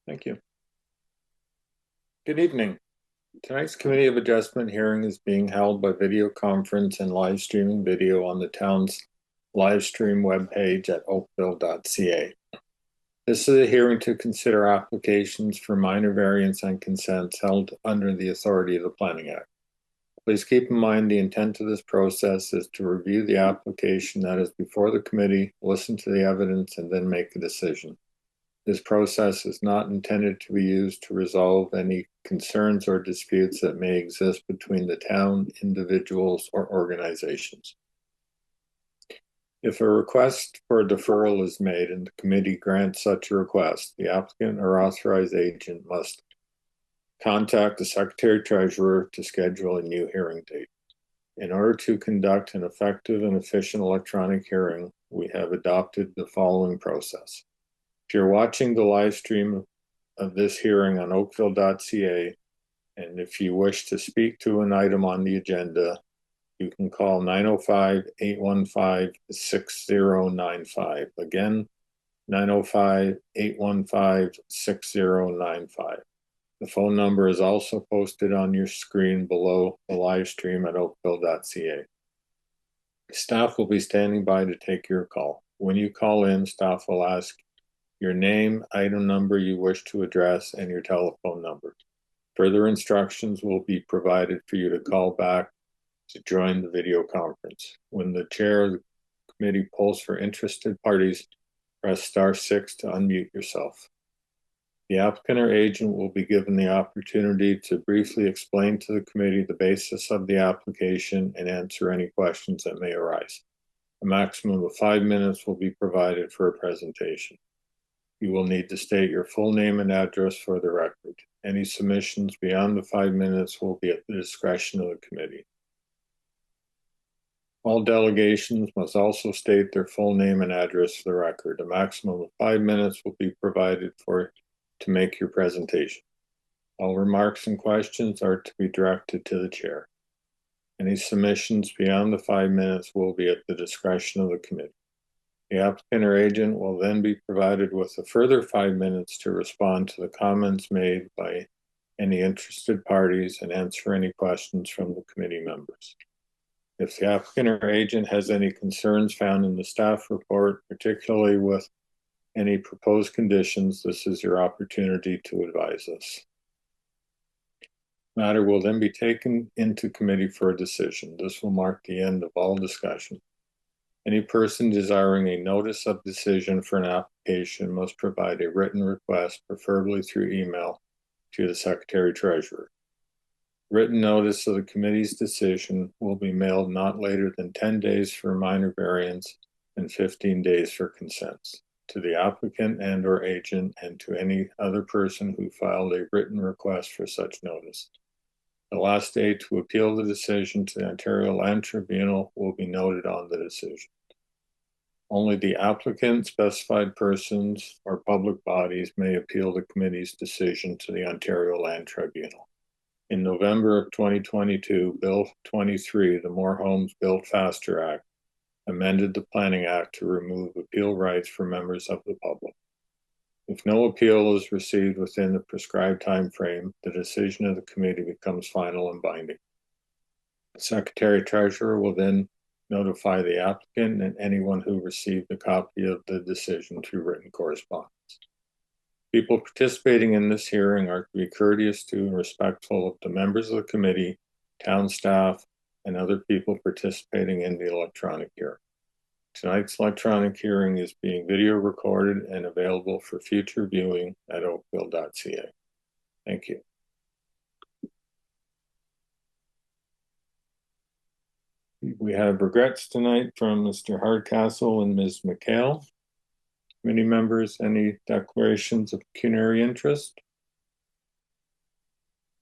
Thank you. Good evening. Tonight's Committee of Adjustment hearing is being held by video conference and live streaming video on the town's live stream webpage at oakville.ca. This is a hearing to consider applications for minor variance and consents held under the authority of the Planning Act. Please keep in mind the intent of this process is to review the application that is before the committee, listen to the evidence, and then make a decision. This process is not intended to be used to resolve any concerns or disputes that may exist between the town, individuals, or organizations. If a request for a deferral is made and the committee grants such a request, the applicant or authorized agent must contact the Secretary Treasurer to schedule a new hearing date. In order to conduct an effective and efficient electronic hearing, we have adopted the following process. If you're watching the live stream of this hearing on oakville.ca, and if you wish to speak to an item on the agenda, you can call 905-815-6095. Again, 905-815-6095. The phone number is also posted on your screen below the live stream at oakville.ca. Staff will be standing by to take your call. When you call in, staff will ask your name, item number you wish to address, and your telephone number. Further instructions will be provided for you to call back to join the video conference. When the chair of the committee polls for interested parties, press *6 to unmute yourself. The applicant or agent will be given the opportunity to briefly explain to the committee the basis of the application and answer any questions that may arise. A maximum of 5 minutes will be provided for a presentation. You will need to state your full name and address for the record. Any submissions beyond the 5 minutes will be at the discretion of the committee. All delegations must also state their full name and address for the record. A maximum of 5 minutes will be provided to make your presentation. All remarks and questions are to be directed to the chair. Any submissions beyond the 5 minutes will be at the discretion of the committee. The applicant or agent will then be provided with a further 5 minutes to respond to the comments made by any interested parties and answer any questions from the committee members. If the applicant or agent has any concerns found in the staff report, particularly with any proposed conditions, this is your opportunity to advise us. Matter will then be taken into committee for a decision. This will mark the end of all discussion. Any person desiring a notice of decision for an application must provide a written request, preferably through email, to the Secretary Treasurer. Written notice of the committee's decision will be mailed not later than 10 days for minor variance and 15 days for consents to the applicant and or agent and to any other person who filed a written request for such notice. The last day to appeal the decision to the Ontario Land Tribunal will be noted on the decision. Only the applicant, specified persons, or public bodies may appeal the committee's decision to the Ontario Land Tribunal. In November of 2022, Bill 23, the More Homes Built Faster Act, amended the Planning Act to remove appeal rights for members of the public. If no appeal is received within the prescribed time frame, the decision of the committee becomes final and binding. The Secretary Treasurer will then notify the applicant and anyone who received a copy of the decision through written correspondence. People participating in this hearing are to be courteous to and respectful of the members of the committee, town staff, and other people participating in the electronic hearing. Tonight's electronic hearing is being video recorded and available for future viewing at oakville.ca. Thank you. We have regrets tonight from Mr. Hardcastle and Ms. McHale. Committee members, any declarations of pecuniary interest?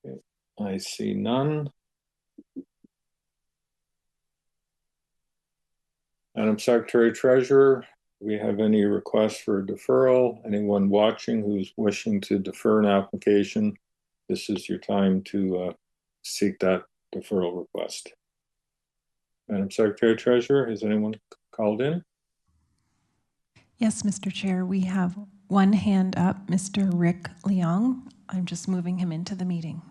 Okay. I see none. Madam Secretary Treasurer, do we have any requests for a deferral? Anyone watching who's wishing to defer an application, this is your time to seek that deferral request. Madam Secretary Treasurer, has anyone called in? Yes, Mr. Chair, we have one hand up, Mr. Rick Leong. I'm just moving him into the meeting.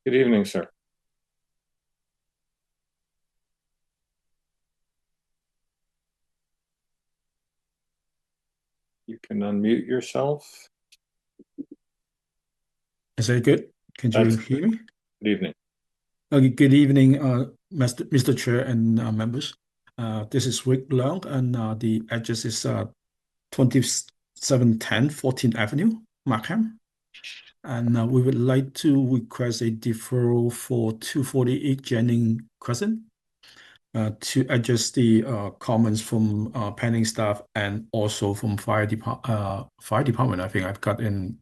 Good evening, sir. You can unmute yourself. Is that good? Can you hear me? Good evening. Okay, good evening, Mr. Chair and members. This is Rick Leong, and the address is 2710 14th Avenue, Markham. And we would like to request a deferral for 248 Jennings Crescent to address the comments from planning staff and also from fire department. I think I've got an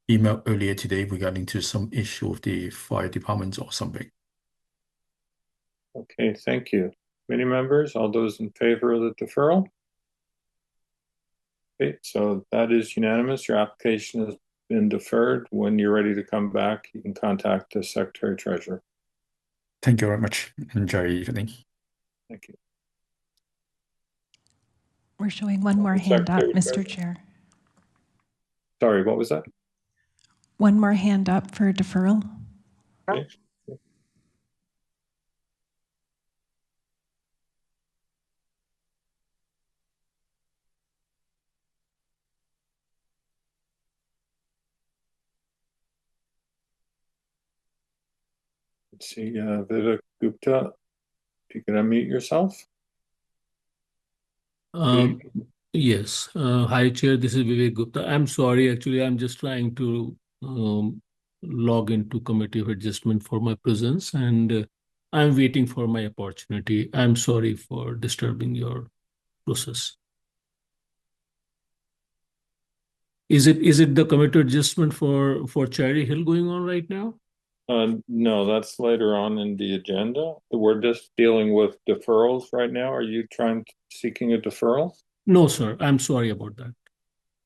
email earlier today regarding to some issue with the fire department or something. Okay, thank you. Committee members, all those in favor of the deferral? Okay, so that is unanimous. Your application has been deferred. When you're ready to come back, you can contact the Secretary Treasurer. Thank you very much. Enjoy your evening. Thank you. We're showing one more hand up, Mr. Chair. Sorry, what was that? One more hand up for deferral. Okay. Let's see, Vivek Gupta, if you can unmute yourself. Yes. Hi, Chair. This is Vivek Gupta. I'm sorry. Actually, I'm just trying to log into Committee of Adjustment for my presence, and I'm waiting for my opportunity. I'm sorry for disturbing your process. Is it the Committee Adjustment for Cherry Hill going on right now? No, that's later on in the agenda. We're just dealing with deferrals right now. Are you seeking a deferral? No, sir. I'm sorry about that.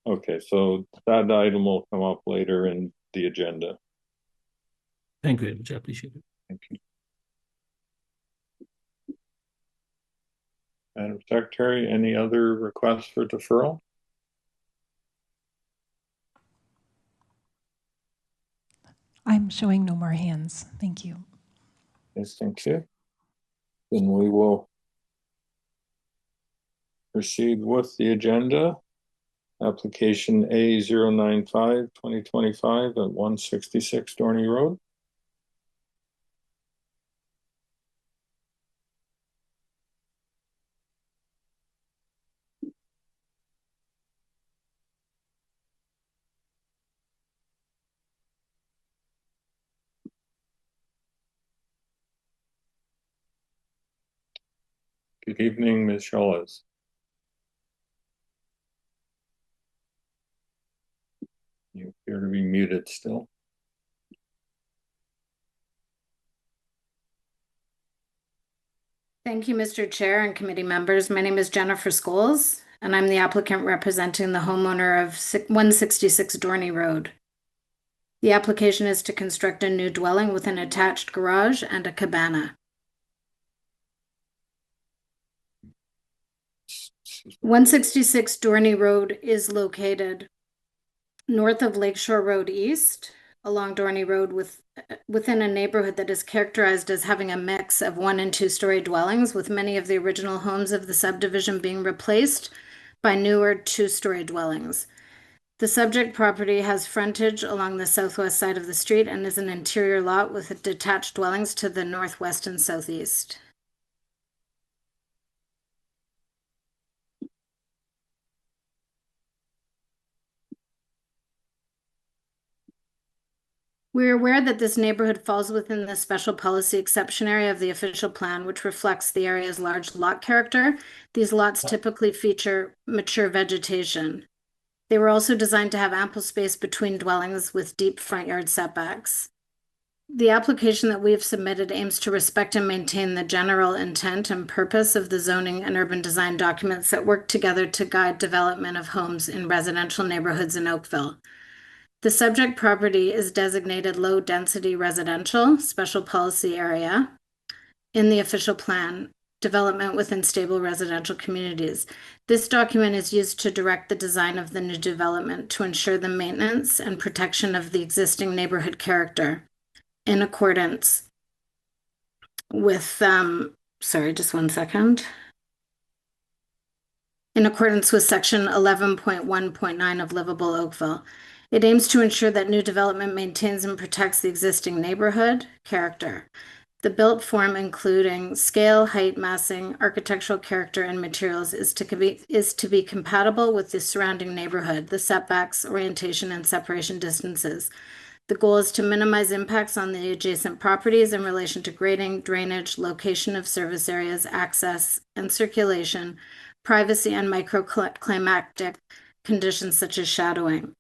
Okay, so that item will come up later in the agenda. Thank you very much. I appreciate it. Thank you. Madam Secretary, any other requests for deferral? I'm showing no more hands. Thank you. Yes, thank you. Then we will proceed with the agenda. Application A095-2025 at 166 Dorney Road. Good evening, Ms. Scholes. You appear to be muted still. Thank you, Mr. Chair and committee members. My name is Jennifer Scholes, and I'm the applicant representing the homeowner of 166 Dorney Road. The application is to construct a new dwelling with an attached garage and a cabana. 166 Dorney Road is located north of Lakeshore Road East, along Dorney Road within a neighborhood that is characterized as having a mix of 1- and 2-story dwellings, with many of the original homes of the subdivision being replaced by newer 2-story dwellings. The subject property has frontage along the southwest side of the street and is an interior lot with detached dwellings to the northwest and southeast. We're aware that this neighborhood falls within the special policy exception area of the official plan, which reflects the area's large lot character. These lots typically feature mature vegetation. They were also designed to have ample space between dwellings with deep front yard setbacks. The application that we've submitted aims to respect and maintain the general intent and purpose of the zoning and urban design documents that work together to guide development of homes in residential neighborhoods in Oakville. The subject property is designated low-density residential special policy area in the official plan, development within stable residential communities. This document is used to direct the design of the new development to ensure the maintenance and protection of the existing neighborhood character in accordance with, sorry, just one second. In accordance with section 11.1.9 of Livable Oakville. It aims to ensure that new development maintains and protects the existing neighborhood character. The built form, including scale, height, massing, architectural character, and materials, is to be compatible with the surrounding neighborhood, the setbacks, orientation, and separation distances. The goal is to minimize impacts on the adjacent properties in relation to grading, drainage, location of service areas, access and circulation, privacy, and microclimatic conditions such as shadowing.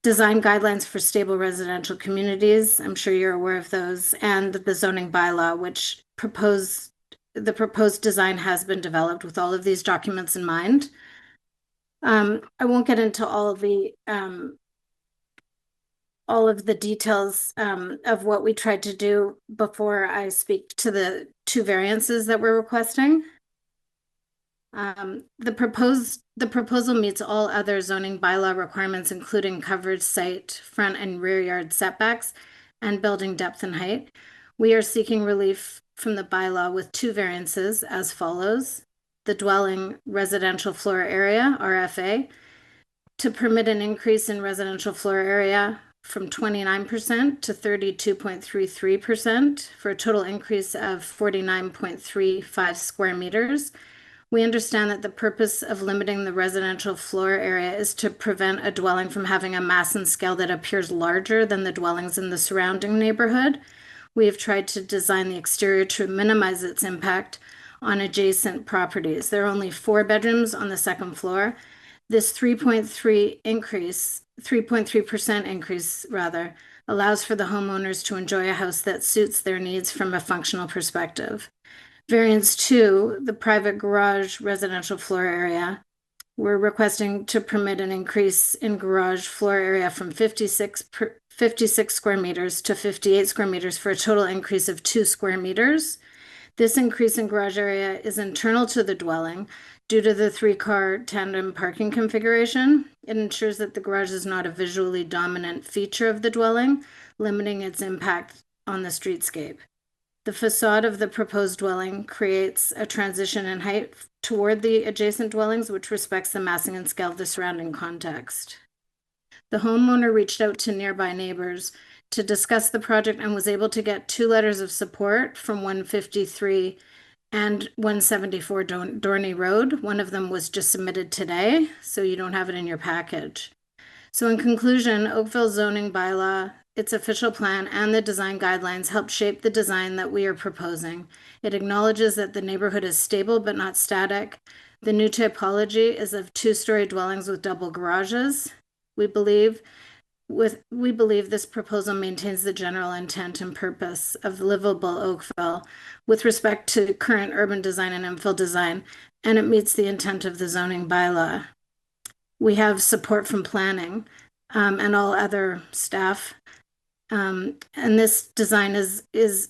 Design guidelines for stable residential communities, I'm sure you're aware of those, and the zoning bylaw, which the proposed design has been developed with all of these documents in mind. I won't get into all of the details of what we tried to do before I speak to the two variances that we're requesting. The proposal meets all other zoning bylaw requirements, including covered site, front and rear yard setbacks, and building depth and height. We are seeking relief from the bylaw with two variances as follows. The dwelling residential floor area, RFA, to permit an increase in residential floor area from 29% to 32.33% for a total increase of 49.35 square meters. We understand that the purpose of limiting the residential floor area is to prevent a dwelling from having a mass and scale that appears larger than the dwellings in the surrounding neighborhood. We have tried to design the exterior to minimize its impact on adjacent properties. There are only 4 bedrooms on the second floor. This 3.3% increase allows for the homeowners to enjoy a house that suits their needs from a functional perspective. Variance 2, the private garage residential floor area. We're requesting to permit an increase in garage floor area from 56 square meters to 58 square meters for a total increase of 2 square meters. This increase in garage area is internal to the dwelling due to the 3-car tandem parking configuration. It ensures that the garage is not a visually dominant feature of the dwelling, limiting its impact on the streetscape. The facade of the proposed dwelling creates a transition in height toward the adjacent dwellings, which respects the massing and scale of the surrounding context. The homeowner reached out to nearby neighbors to discuss the project and was able to get 2 letters of support from 153 and 174 Dorney Road. One of them was just submitted today, so you don't have it in your package. So in conclusion, Oakville zoning bylaw, its official plan, and the design guidelines help shape the design that we are proposing. It acknowledges that the neighborhood is stable but not static. The new typology is of 2-story dwellings with double garages. We believe this proposal maintains the general intent and purpose of livable Oakville with respect to current urban design and infill design, and it meets the intent of the zoning bylaw. We have support from planning and all other staff. And this design is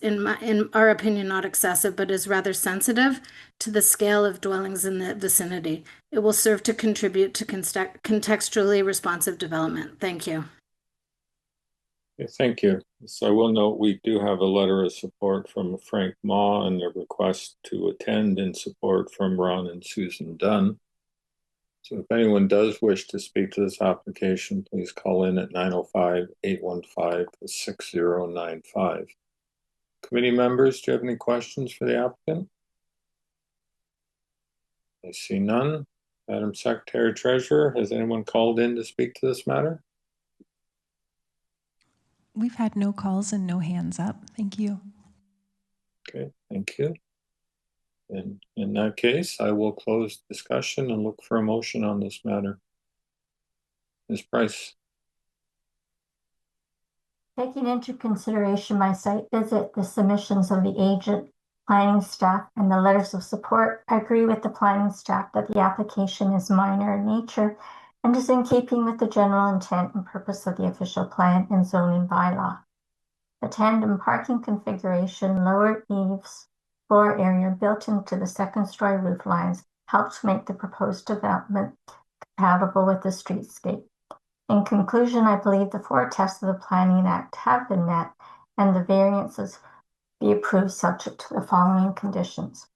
in our opinion, not excessive, but is rather sensitive to the scale of dwellings in the vicinity. It will serve to contribute to contextually responsive development. Thank you. Okay, thank you. So I will note we do have a letter of support from Frank Ma and a request to attend in support from Ron and Susan Dunn. So if anyone does wish to speak to this application, please call in at 905-815-6095. Committee members, do you have any questions for the applicant? I see none. Madam Secretary Treasurer, has anyone called in to speak to this matter? We've had no calls and no hands up. Thank you. Okay, thank you. And in that case, I will close discussion and look for a motion on this matter. Ms. Price. Taking into consideration my site visit, the submissions of the agent, planning staff, and the letters of support, I agree with the planning staff that the application is minor in nature and is in keeping with the general intent and purpose of the official plan and zoning bylaw. The tandem parking configuration, lower eaves, floor area built into the second-story roof lines helps make the proposed development compatible with the streetscape. In conclusion, I believe the 4 tests of the Planning Act have been met and the variances be approved subject to the following conditions.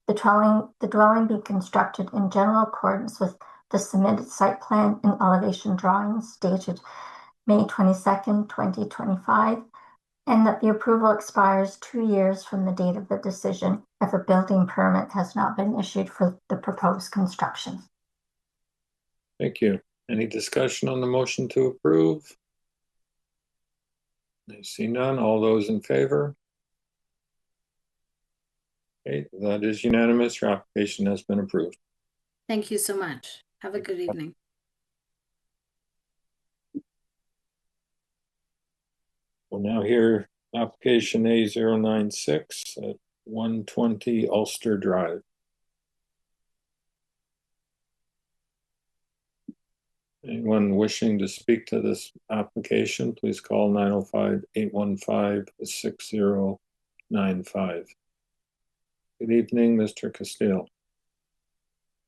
The dwelling be constructed in general accordance with the submitted site plan and elevation drawings dated May 22nd, 2025, and that the approval expires 2 years from the date of the decision if a building permit has not been issued for the proposed construction. Thank you. Any discussion on the motion to approve? I see none. All those in favor? Okay, that is unanimous. Your application has been approved. Thank you so much. Have a good evening. We'll now hear application A096 at 120 Ulster Drive. Anyone wishing to speak to this application, please call 905-815-6095. Good evening, Mr. Castillo.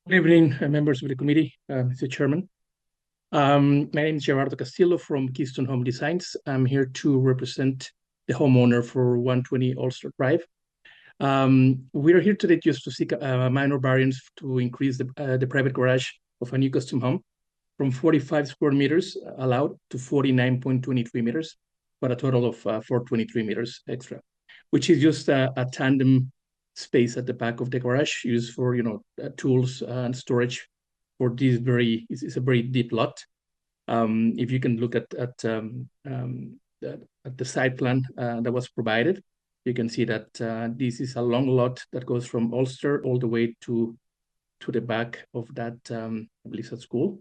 Good evening, members of the committee, Mr. Chairman. My name is Gerardo Castillo from Keystone Home Designs. I'm here to represent the homeowner for 120 Ulster Drive. We are here today just to seek a minor variance to increase the private garage of a new custom home from 45 square meters allowed to 49.23 meters, but a total of 423 meters extra, which is just a tandem space at the back of the garage used for tools and storage for this it's a very deep lot. If you can look at the site plan that was provided, you can see that this is a long lot that goes from Ulster all the way to the back of that I believe that's school.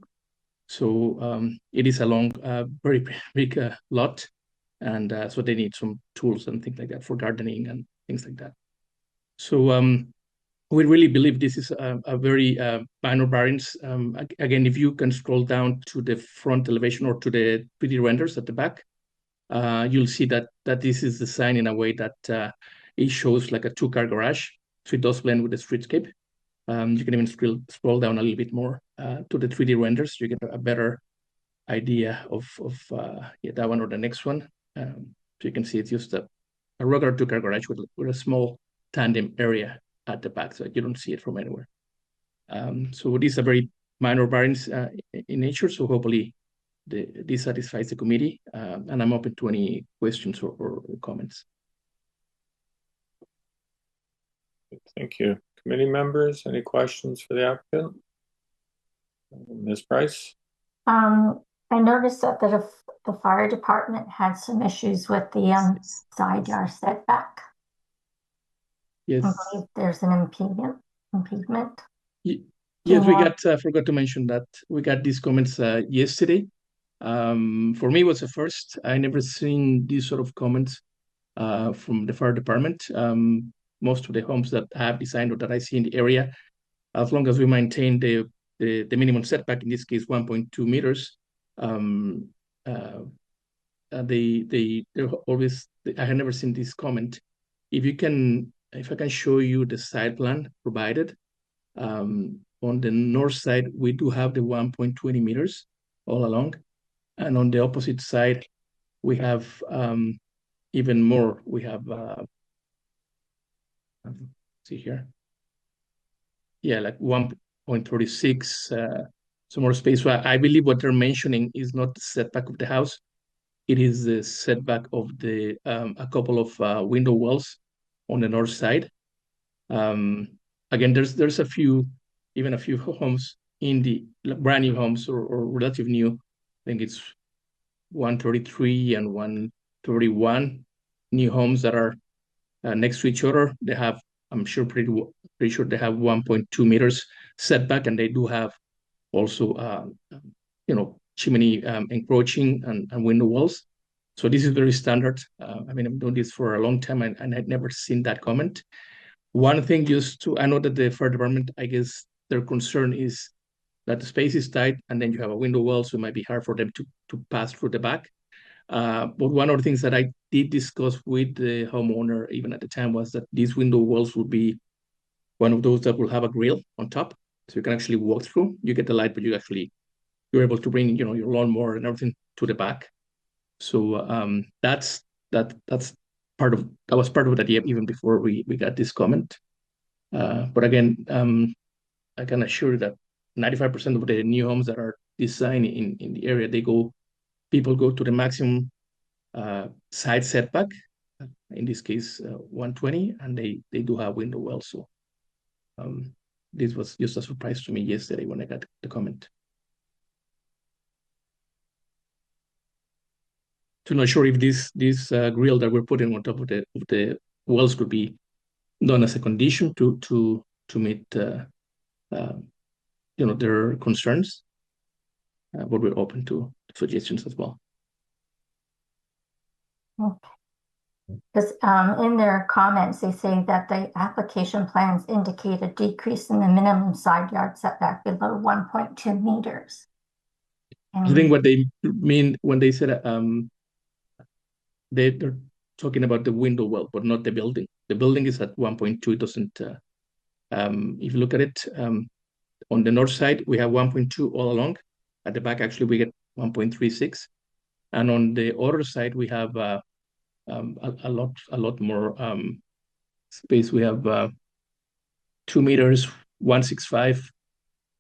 So it is a long, very big lot, and so they need some tools and things like that for gardening and things like that. So we really believe this is a very minor variance. Again, if you can scroll down to the front elevation or to the 3D renders at the back, you'll see that this is designed in a way that it shows like a 2-car garage, so it does blend with the streetscape. You can even scroll down a little bit more to the 3D renders. You get a better idea of that one or the next one. So you can see it's just a regular 2-car garage with a small tandem area at the back, so you don't see it from anywhere. So this is a very minor variance in nature, so hopefully this satisfies the committee, and I'm open to any questions or comments. Thank you. Committee members, any questions for the applicant? Ms. Price? I noticed that the fire department had some issues with the side yard setback. Yes. I believe there's an impediment. Yes, we got forgot to mention that we got these comments yesterday. For me, it was the first. I never seen these sort of comments from the fire department. Most of the homes that I have designed or that I see in the area, as long as we maintain the minimum setback, in this case 1.2 meters, they're always. I have never seen this comment. If I can show you the site plan provided, on the north side we do have the 1.20 meters all along, and on the opposite side we have even more. We have see here, yeah, like 1.36, some more space. So I believe what they're mentioning is not the setback of the house, it is the setback of the a couple of window wells on the north side. Again, there's a few homes in the brand new homes or relative new. I think it's 133 and 131 new homes that are next to each other. They have, I'm sure, pretty sure they have 1.2 meters setback, and they do have also chimney encroaching and window walls. So this is very standard. I mean, I'm doing this for a long time, and I'd never seen that comment. One thing I know that the fire department, I guess their concern is that the space is tight, and then you have a window well, so it might be hard for them to pass through the back. But one of the things that I did discuss with the homeowner, even at the time, was that these window wells would be one of those that will have a grill on top, so you can actually walk through. You get the light, but you're able to bring your lawnmower and everything to the back. So that was part of the idea even before we got this comment. But again, I can assure you that 95% of the new homes that are designed in the area, people go to the maximum side setback, in this case 120, and they do have window wells. So this was just a surprise to me yesterday when I got the comment. So not sure if this grill that we're putting on top of the wells could be done as a condition to meet their concerns, but we're open to suggestions as well. Okay. Because in their comments, they say that the application plans indicate a decrease in the minimum side yard setback below 1.2 meters. I think what they mean when they said they're talking about the window well, but not the building. The building is at 1.2. It doesn't. If you look at it, on the north side we have 1.2 all along. At the back, actually, we get 1.36, and on the other side we have a lot more space. We have 2 meters, 165,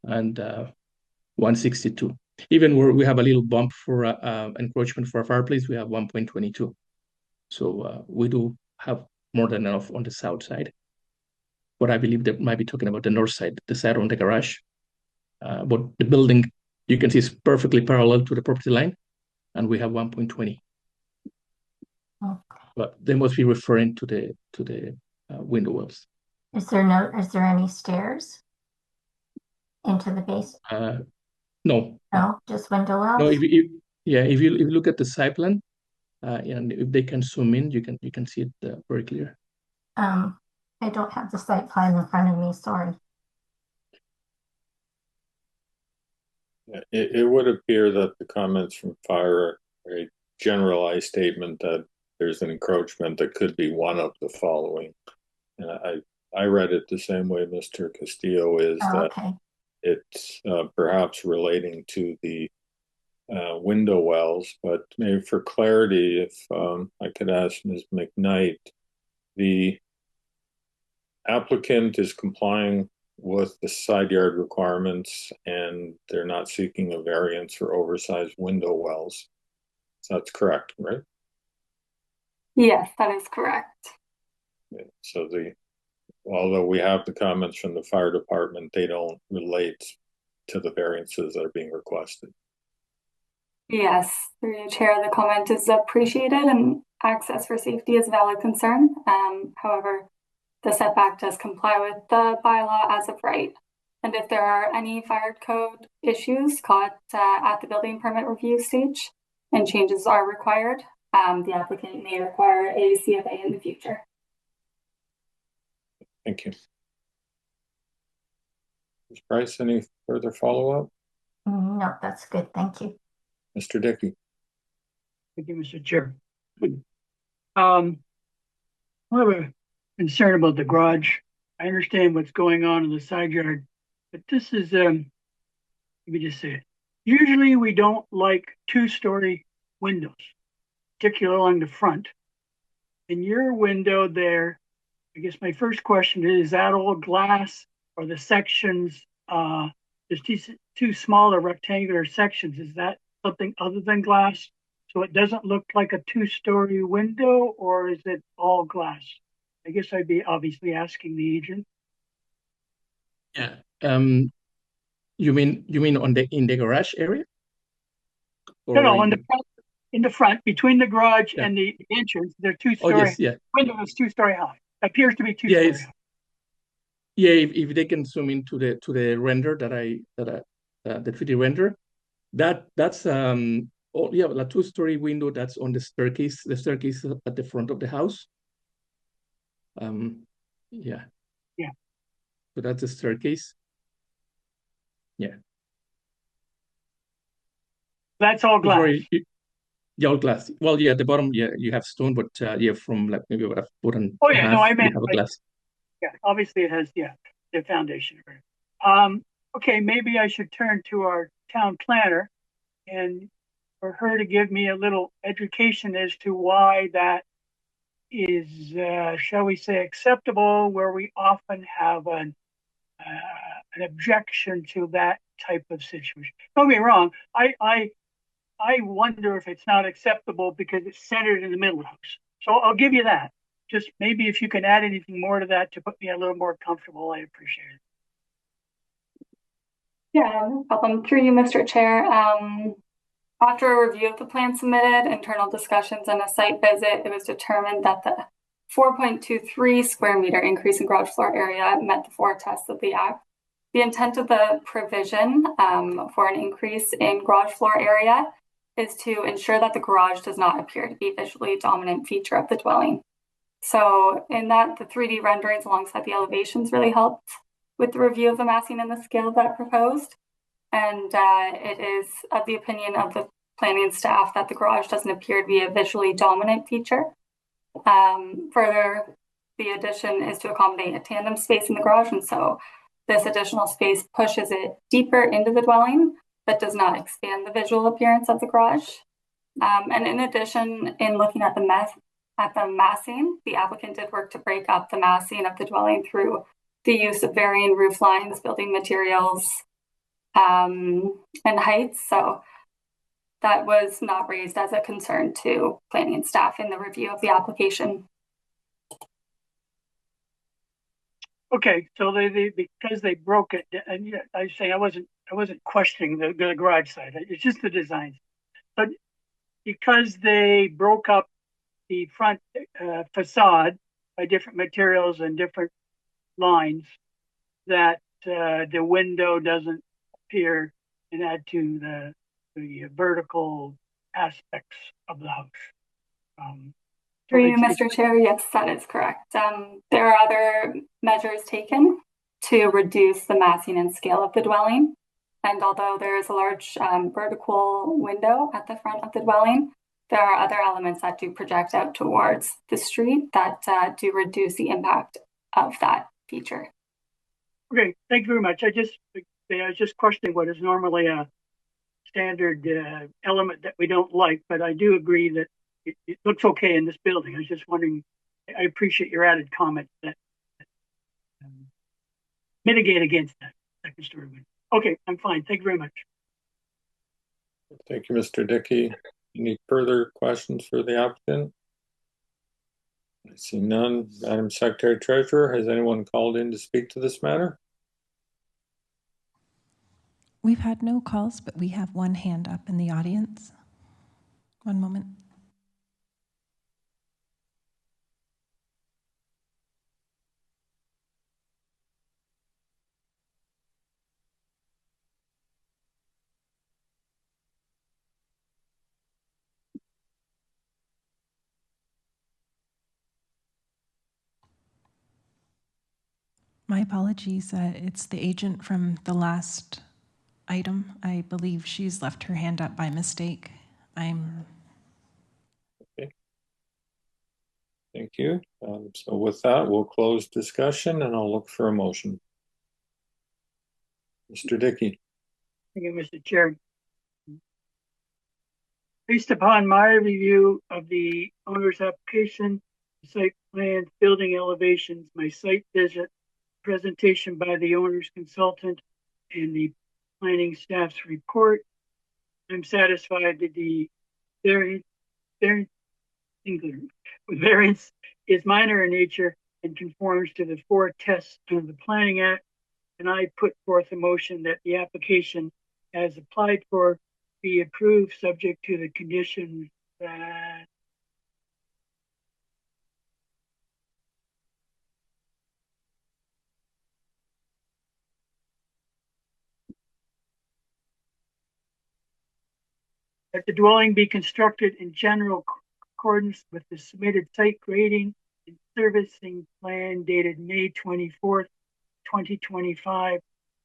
and 162. Even where we have a little bump for encroachment for a fireplace, we have 1.22. So we do have more than enough on the south side. But I believe they might be talking about the north side, the side on the garage. But the building, you can see, is perfectly parallel to the property line, and we have 1.20. Okay. But they must be referring to the window wells. Is there any stairs into the basement? No. No, just window wells? No, if you look at the site plan, and if they can zoom in, you can see it very clear. I don't have the site plan in front of me, sorry. It would appear that the comments from fire are a generalized statement that there's an encroachment that could be one of the following. And I read it the same way Mr. Castillo is, that Okay. it's perhaps relating to the window wells, but maybe for clarity, if I could ask Ms. McKnight, the applicant is complying with the side yard requirements and they're not seeking a variance for oversized window wells. So that's correct, right? Yes, that is correct. So although we have the comments from the fire department, they don't relate to the variances that are being requested. Yes, through you, Chair, the comment is appreciated and access for safety is a valid concern. However, the setback does comply with the bylaw as of right. And if there are any fire code issues caught at the building permit review stage and changes are required, the applicant may require a CFA in the future. Thank you. Ms. Price, any further follow-up? No, that's good. Thank you. Mr. Dickey. Thank you, Mr. Chair. I have a concern about the garage. I understand what's going on in the side yard, but this is, let me just say it. Usually we don't like two-story windows, particularly along the front. In your window there, I guess my first question is that all glass or the sections, there's two smaller rectangular sections. Is that something other than glass? So it doesn't look like a two-story window, or is it all glass? I guess I'd be obviously asking the agent. Yeah. You mean in the garage area? Or No, in the front, between the garage and the entrance, they're two-story. Oh, yes, yeah. Window is two-story high. Appears to be two-story high. Yeah, if they can zoom into the render that the 3D render, that's oh yeah, a two-story window that's on the staircase. The staircase at the front of the house. Yeah. Yeah. So that's the staircase. Yeah. That's all glass. Sorry, yeah, all glass. Well, yeah, at the bottom, yeah, you have stone, but yeah, from like maybe about a foot and Oh a yeah, half, no, I you meant have a like, glass. yeah, obviously it has, yeah, the foundation. Okay, maybe I should turn to our town planner and for her to give me a little education as to why that is, shall we say, acceptable, where we often have an objection to that type of situation. Don't get me wrong, I wonder if it's not acceptable because it's centered in the middle of the house. So I'll give you that. Just maybe if you can add anything more to that to put me a little more comfortable, I appreciate it. Yeah, no problem. Through you, Mr. Chair. After a review of the plan submitted, internal discussions, and a site visit, it was determined that the 4.23 square meter increase in garage floor area met the four tests of the Act. The intent of the provision for an increase in garage floor area is to ensure that the garage does not appear to be a visually dominant feature of the dwelling. So in that, the 3D renderings alongside the elevations really helped with the review of the massing and the scale that proposed. And it is of the opinion of the planning staff that the garage doesn't appear to be a visually dominant feature. Further, the addition is to accommodate a tandem space in the garage, and so this additional space pushes it deeper into the dwelling, but does not expand the visual appearance of the garage. And in addition, in looking at the massing, the applicant did work to break up the massing of the dwelling through the use of varying roof lines, building materials, and heights. So that was not raised as a concern to planning and staff in the review of the application. Okay, so they because they broke it, and yeah, I was saying I wasn't questioning the garage side. It's just the design, but because they broke up the front facade by different materials and different lines, that the window doesn't appear and add to the vertical aspects of the house. Through you, Mr. Chair, yes, that is correct. There are other measures taken to reduce the massing and scale of the dwelling. And although there is a large vertical window at the front of the dwelling, there are other elements that do project out towards the street that do reduce the impact of that feature. Okay, thank you very much. I was just questioning what is normally a standard element that we don't like, but I do agree that it looks okay in this building. I was just wondering, I appreciate your added comment that mitigate against that second story window. Okay, I'm fine. Thank you very much. Thank you, Mr. Dickey. Any further questions for the applicant? I see none. Madam Secretary Treasurer, has anyone called in to speak to this matter? We've had no calls, but we have one hand up in the audience. One moment. My apologies. It's the agent from the last item. I believe she's left her hand up by mistake. Okay. Thank you. So with that, we'll close discussion and I'll look for a motion. Mr. Dickey. Thank you, Mr. Chair. Based upon my review of the owner's application, site plan, building elevations, my site visit, presentation by the owner's consultant, and the planning staff's report, I'm satisfied that the variance is minor in nature and conforms to the four tests of the Planning Act. And I put forth a motion that the application as applied for be approved subject to the condition that that the dwelling be constructed in general accordance with the submitted site grading and servicing plan dated May 24th, 2025,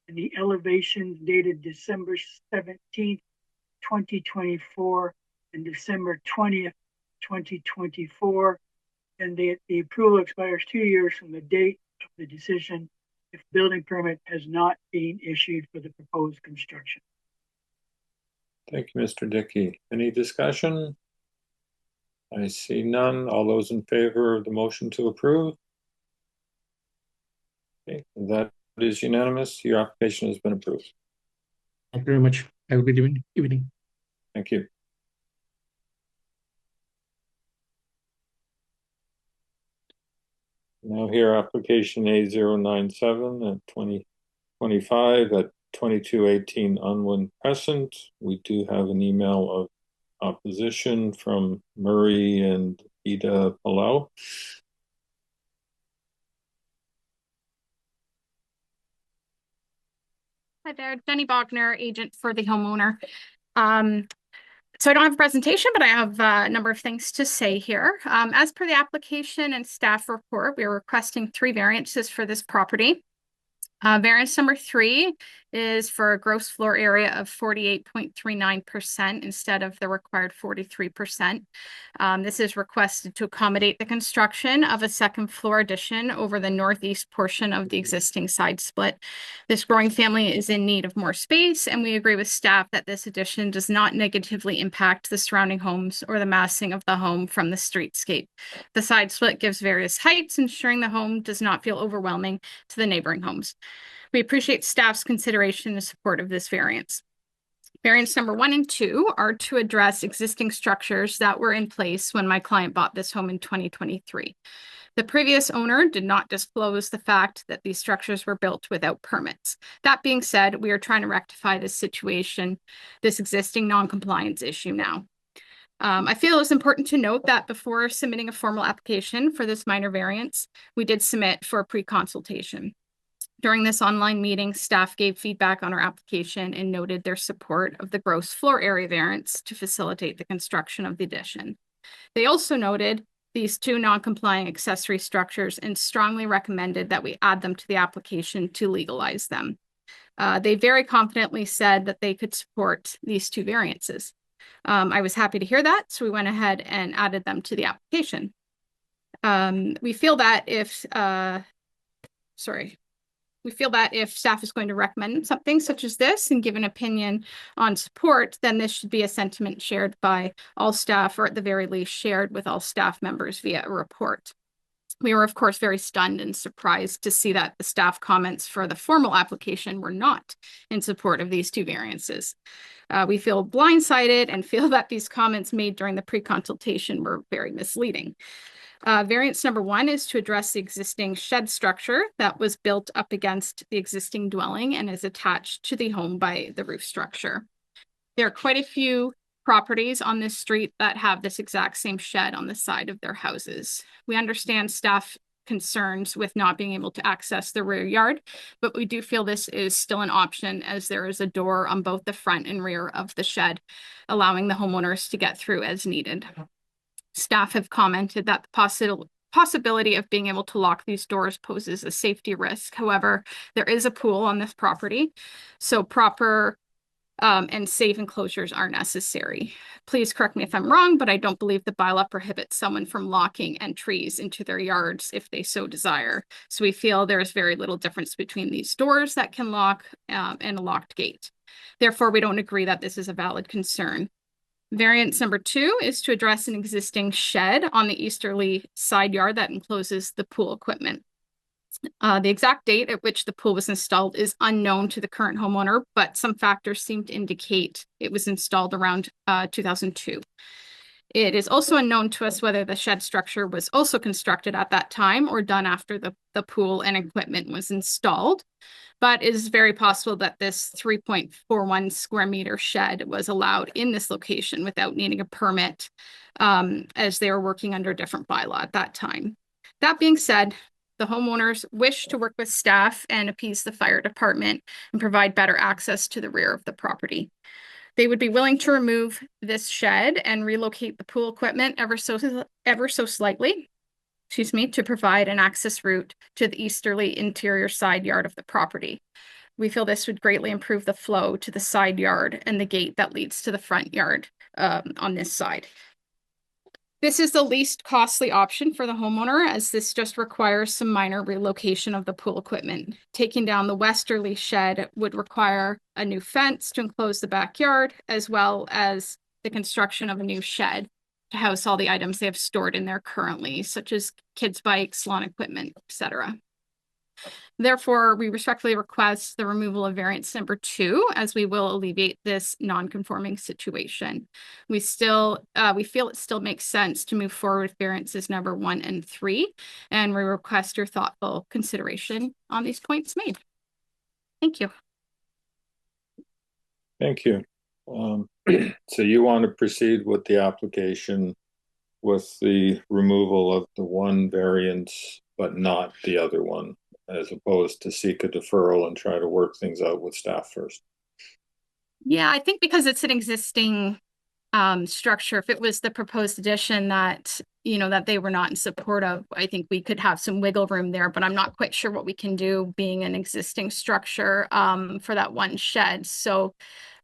and the elevations dated December 17th, 2024, and December 20th, 2024, and the approval expires 2 years from the date of the decision if building permit has not been issued for the proposed construction. Thank you, Mr. Dickey. Any discussion? I see none. All those in favor of the motion to approve? Okay, that is unanimous. Your application has been approved. Thank you very much. Have a good evening. Thank you. Now here, application A097 at 2025 at 2218 Unwin Crescent. We do have an email of opposition from Murray and Ida Palau. Hi there, Jenny Bogner, agent for the homeowner. So I don't have a presentation, but I have a number of things to say here. As per the application and staff report, we are requesting 3 variances for this property. Variance number 3 is for a gross floor area of 48.39% instead of the required 43%. This is requested to accommodate the construction of a second floor addition over the northeast portion of the existing side split. This growing family is in need of more space, and we agree with staff that this addition does not negatively impact the surrounding homes or the massing of the home from the streetscape. The side split gives various heights, ensuring the home does not feel overwhelming to the neighboring homes. We appreciate staff's consideration and support of this variance. Variance number 1 and 2 are to address existing structures that were in place when my client bought this home in 2023. The previous owner did not disclose the fact that these structures were built without permits. That being said, we are trying to rectify this situation, this existing non-compliance issue now. I feel it's important to note that before submitting a formal application for this minor variance, we did submit for a pre-consultation. During this online meeting, staff gave feedback on our application and noted their support of the gross floor area variance to facilitate the construction of the addition. They also noted these 2 non-compliant accessory structures and strongly recommended that we add them to the application to legalize them. They very confidently said that they could support these 2 variances. I was happy to hear that, so we went ahead and added them to the application. We feel that if staff is going to recommend something such as this and give an opinion on support, then this should be a sentiment shared by all staff, or at the very least shared with all staff members via a report. We were, of course, very stunned and surprised to see that the staff comments for the formal application were not in support of these 2 variances. We feel blindsided and feel that these comments made during the pre-consultation were very misleading. Variance number 1 is to address the existing shed structure that was built up against the existing dwelling and is attached to the home by the roof structure. There are quite a few properties on this street that have this exact same shed on the side of their houses. We understand staff concerns with not being able to access the rear yard, but we do feel this is still an option as there is a door on both the front and rear of the shed, allowing the homeowners to get through as needed. Staff have commented that the possibility of being able to lock these doors poses a safety risk. However, there is a pool on this property, so proper and safe enclosures are necessary. Please correct me if I'm wrong, but I don't believe the bylaw prohibits someone from locking entries into their yards if they so desire. So we feel there is very little difference between these doors that can lock and a locked gate. Therefore, we don't agree that this is a valid concern. Variance number 2 is to address an existing shed on the easterly side yard that encloses the pool equipment. The exact date at which the pool was installed is unknown to the current homeowner, but some factors seem to indicate it was installed around 2002. It is also unknown to us whether the shed structure was also constructed at that time or done after the pool and equipment was installed. But it is very possible that this 3.41 square meter shed was allowed in this location without needing a permit, as they were working under a different bylaw at that time. That being said, the homeowners wish to work with staff and appease the fire department and provide better access to the rear of the property. They would be willing to remove this shed and relocate the pool equipment ever so slightly, to provide an access route to the easterly interior side yard of the property. We feel this would greatly improve the flow to the side yard and the gate that leads to the front yard on this side. This is the least costly option for the homeowner, as this just requires some minor relocation of the pool equipment. Taking down the westerly shed would require a new fence to enclose the backyard, as well as the construction of a new shed to house all the items they have stored in there currently, such as kids' bikes, lawn equipment, etc. Therefore, we respectfully request the removal of variance number 2, as we will alleviate this non-conforming situation. We feel it still makes sense to move forward with variances number 1 and 3, and we request your thoughtful consideration on these points made. Thank you. Thank you. So you want to proceed with the application with the removal of the one variance, but not the other one, as opposed to seek a deferral and try to work things out with staff first? Yeah, I think because it's an existing structure, if it was the proposed addition that, that they were not in support of, I think we could have some wiggle room there, but I'm not quite sure what we can do being an existing structure for that one shed. So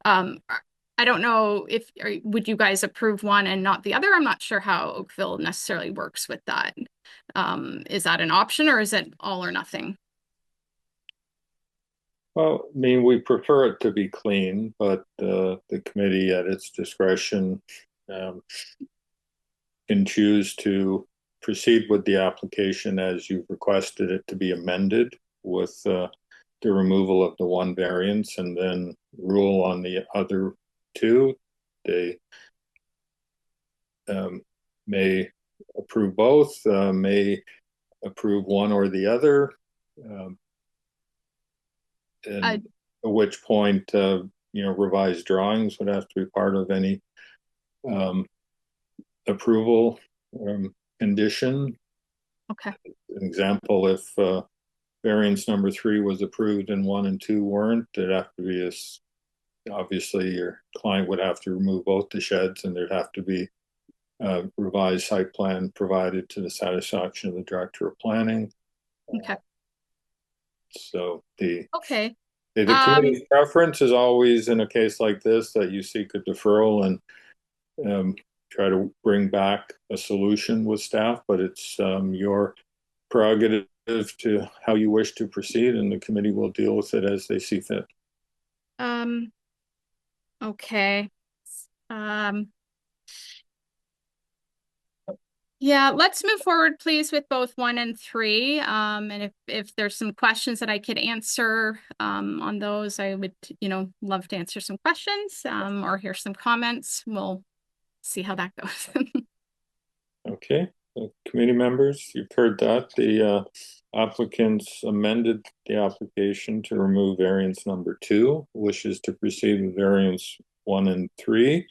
I don't know would you guys approve one and not the other? I'm not sure how Oakville necessarily works with that. Is that an option, or is it all or nothing? Well, I mean, we prefer it to be clean, but the committee at its discretion can choose to proceed with the application as you've requested it to be amended with the removal of the one variance, and then rule on the other 2. They may approve both, may approve one or the other, and at which point revised drawings would have to be part of any approval condition. Okay. An example, if variance number 3 was approved and 1 and 2 weren't, there'd have to be obviously your client would have to remove both the sheds, and there'd have to be a revised site plan provided to the satisfaction of the director of planning. Okay. So the Okay. committee's preference is always in a case like this that you seek a deferral and try to bring back a solution with staff, but it's your prerogative to how you wish to proceed, and the committee will deal with it as they see fit. Okay. Yeah, let's move forward, please, with both 1 and 3. And if there's some questions that I could answer on those, I would, love to answer some questions or hear some comments. We'll see how that goes. Okay. Committee members, you've heard that. The applicants amended the application to remove variance number 2, wishes to proceed with variance 1 and 3.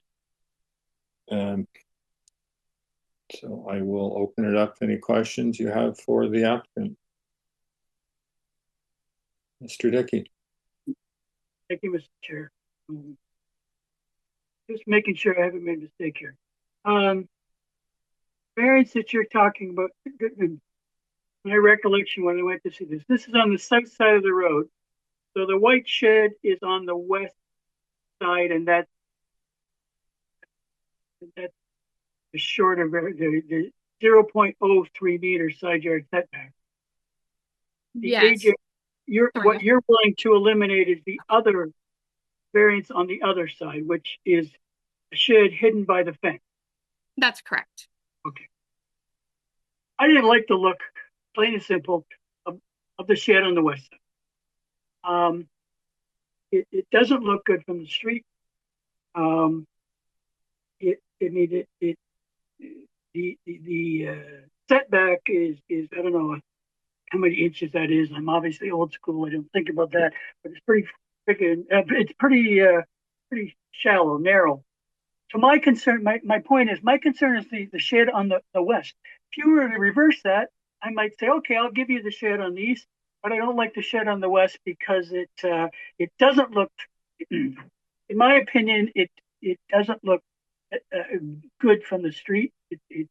So I will open it up to any questions you have for the applicant. Mr. Dickey. Thank you, Mr. Chair. Just making sure I haven't made a mistake here. Variance that you're talking about, my recollection when I went to see this is on the south side of the road. So the white shed is on the west side, and that's the short of the 0.03 meter side yard setback. Yes. What you're willing to eliminate is the other variance on the other side, which is a shed hidden by the fence. That's correct. Okay. I didn't like the look, plain and simple, of the shed on the west side. It doesn't look good from the street. The setback is I don't know how many inches that is. I'm obviously old school. I don't think about that, but it's pretty freaking. It's pretty shallow, narrow. So my concern, my point is, my concern is the shed on the west. If you were to reverse that, I might say, okay, I'll give you the shed on the east, but I don't like the shed on the west because it doesn't look in my opinion, it doesn't look good from the street. It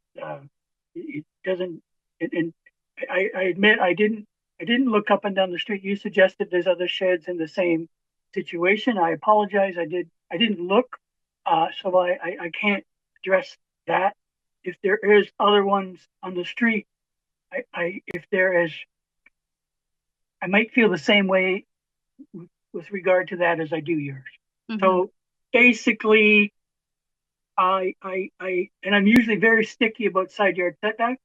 doesn't. And I admit I didn't look up and down the street. You suggested there's other sheds in the same situation. I apologize. I didn't look, so I can't address that. If there is other ones on the street, if there is, I might feel the same way with regard to that as I do yours. Mhm. So basically, and I'm usually very sticky about side yard setback.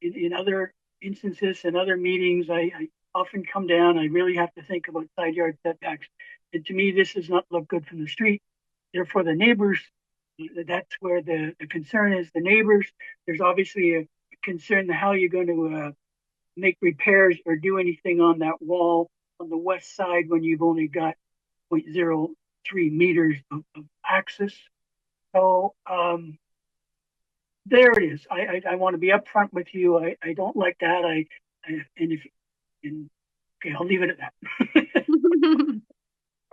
In other instances, in other meetings, I often come down. I really have to think about side yard setbacks. And to me, this does not look good from the street. Therefore, the neighbors, that's where the concern is. The neighbors, there's obviously a concern how you're going to make repairs or do anything on that wall on the west side when you've only got 0.03 meters of access. So there it is. I want to be upfront with you. I don't like that. Okay, I'll leave it at that.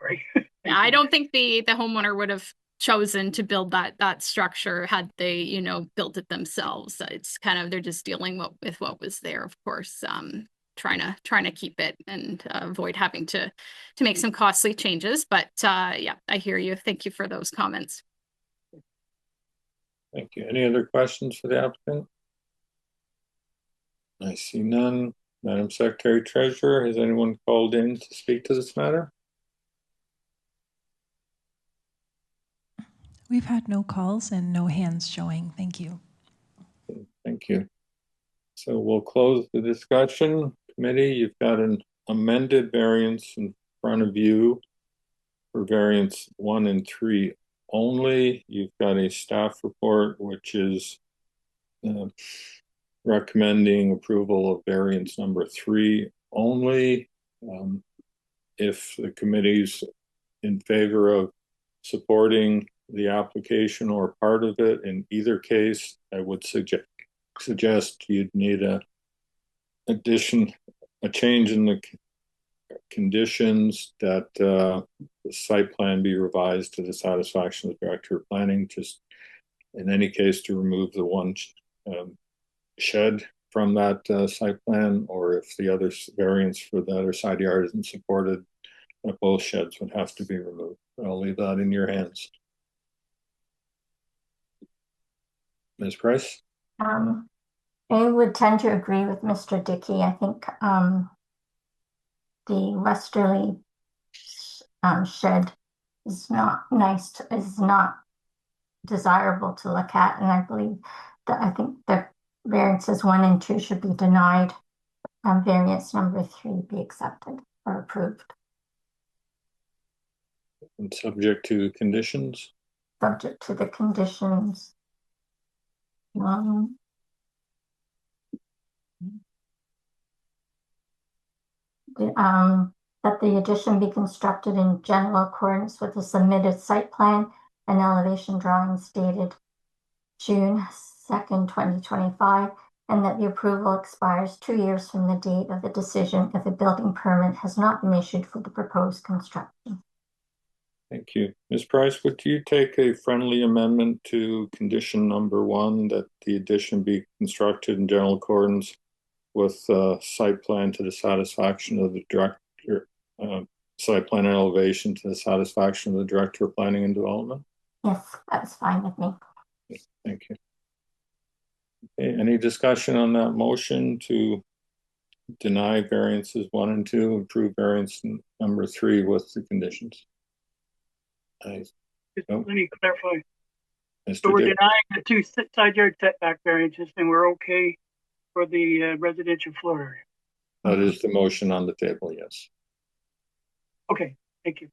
Right. Yeah, I don't think the homeowner would have chosen to build that structure had they, built it themselves. It's kind of, they're just dealing with what was there, of course, trying to keep it and avoid having to make some costly changes. But yeah, I hear you. Thank you for those comments. Thank you. Any other questions for the applicant? I see none. Madam Secretary Treasurer, has anyone called in to speak to this matter? We've had no calls and no hands showing. Thank you. Thank you. So we'll close the discussion. Committee, you've got an amended variance in front of you for variance 1 and 3 only. You've got a staff report which is recommending approval of variance number 3 only. If the committee's in favor of supporting the application or part of it, in either case, I would suggest you'd need a change in the conditions, that the site plan be revised to the satisfaction of the Director of Planning, just in any case to remove the one shed from that site plan, or if the other variance for the other side yard isn't supported, both sheds would have to be removed. I'll leave that in your hands. Ms. Price? I would tend to agree with Mr. Dickey. I think the westerly shed is not desirable to look at, and I believe that I think the variances 1 and 2 should be denied. Variance number 3 be accepted or approved. And subject to the conditions? Subject to the conditions. That the addition be constructed in general accordance with the submitted site plan and elevation drawings dated June 2nd, 2025, and that the approval expires 2 years from the date of the decision if a building permit has not been issued for the proposed construction. Thank you. Ms. Price, would you take a friendly amendment to condition number 1, that the addition be constructed in general accordance with site plan to the satisfaction of the Director, site plan and elevation to the satisfaction of the Director of Planning and Development? Yes, that's fine with me. Thank you. Okay, any discussion on that motion to deny variances 1 and 2, approve variance number 3 with the conditions? Let me clarify. Mr. So we're Dick? denying the 2 side yard setback variances, and we're okay for the residential floor area. That is the motion on the table, yes. Okay, thank you.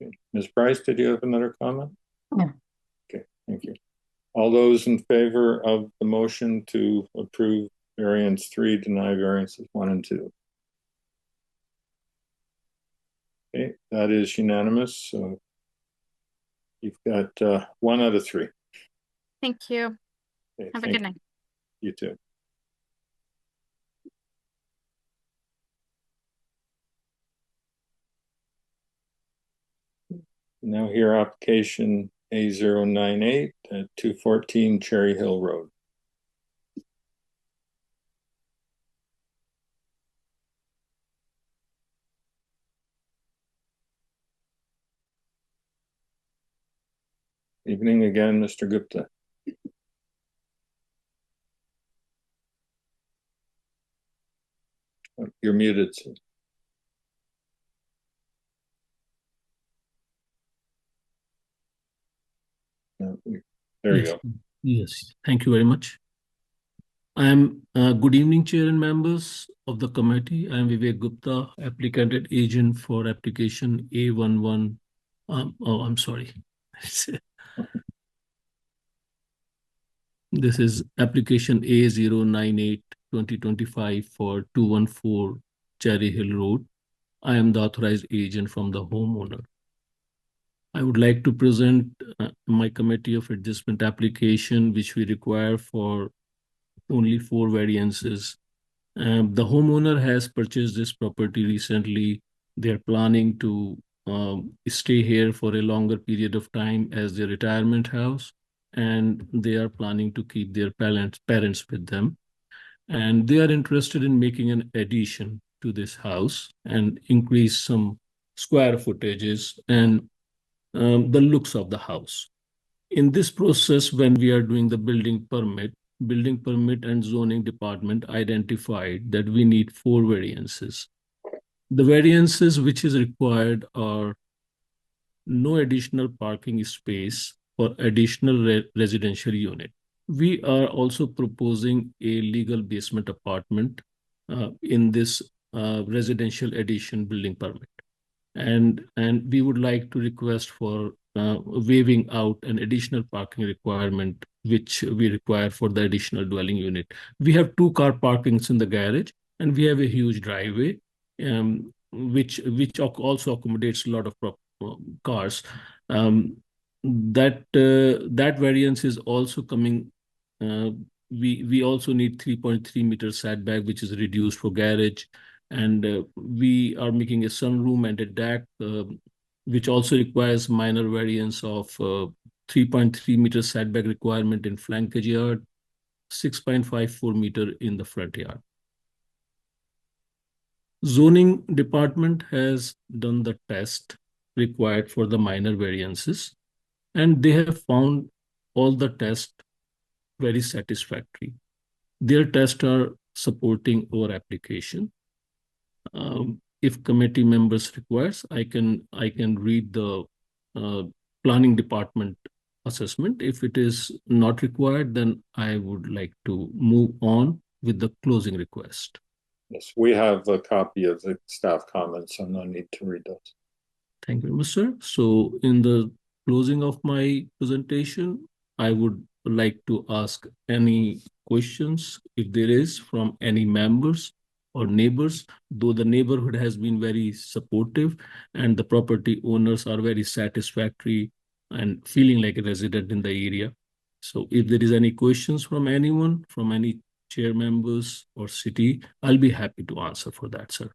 Okay. Ms. Price, did you have another comment? No. Okay, thank you. All those in favor of the motion to approve variance 3, deny variances 1 and 2? Okay, that is unanimous. So you've got 1 out of 3. Thank you. Okay, Have a good night. You too. Now hear application A098 at 214 Cherry Hill Road. Evening again, Mr. Gupta. You're muted, sir. No, there you go. Yes, thank you very much. Good evening, Chair and members of the committee. I am Vivek Gupta, applicant and agent for application A11. I'm sorry. This is application A098 2025 for 214 Cherry Hill Road. I am the authorized agent from the homeowner. I would like to present my committee of adjustment application, which we require for only 4 variances. The homeowner has purchased this property recently. They're planning to stay here for a longer period of time as their retirement house, and they are planning to keep their parents with them. And they are interested in making an addition to this house and increase some square footages and the looks of the house. In this process, when we are doing the building permit and zoning department identified that we need 4 variances. The variances which is required are no additional parking space for additional residential unit. We are also proposing a legal basement apartment in this residential addition building permit. And we would like to request for waiving out an additional parking requirement which we require for the additional dwelling unit. We have 2 car parkings in the garage, and we have a huge driveway, which also accommodates a lot of cars. That variance is also coming. We also need 3.3 meter setback, which is reduced for garage. And we are making a sunroom and a deck, which also requires minor variance of 3.3 meter setback requirement in flankage yard, 6.54 meter in the front yard. Zoning department has done the test required for the minor variances, and they have found all the tests very satisfactory. Their tests are supporting our application. If committee members requires, I can read the planning department assessment. If it is not required, then I would like to move on with the closing request. Yes, we have a copy of the staff comments, so no need to read those. Thank you very much, sir. So in the closing of my presentation, I would like to ask any questions, if there is, from any members or neighbors, though the neighborhood has been very supportive and the property owners are very satisfactory and feeling like a resident in the area. So if there is any questions from anyone, from any chair members or city, I'll be happy to answer for that, sir.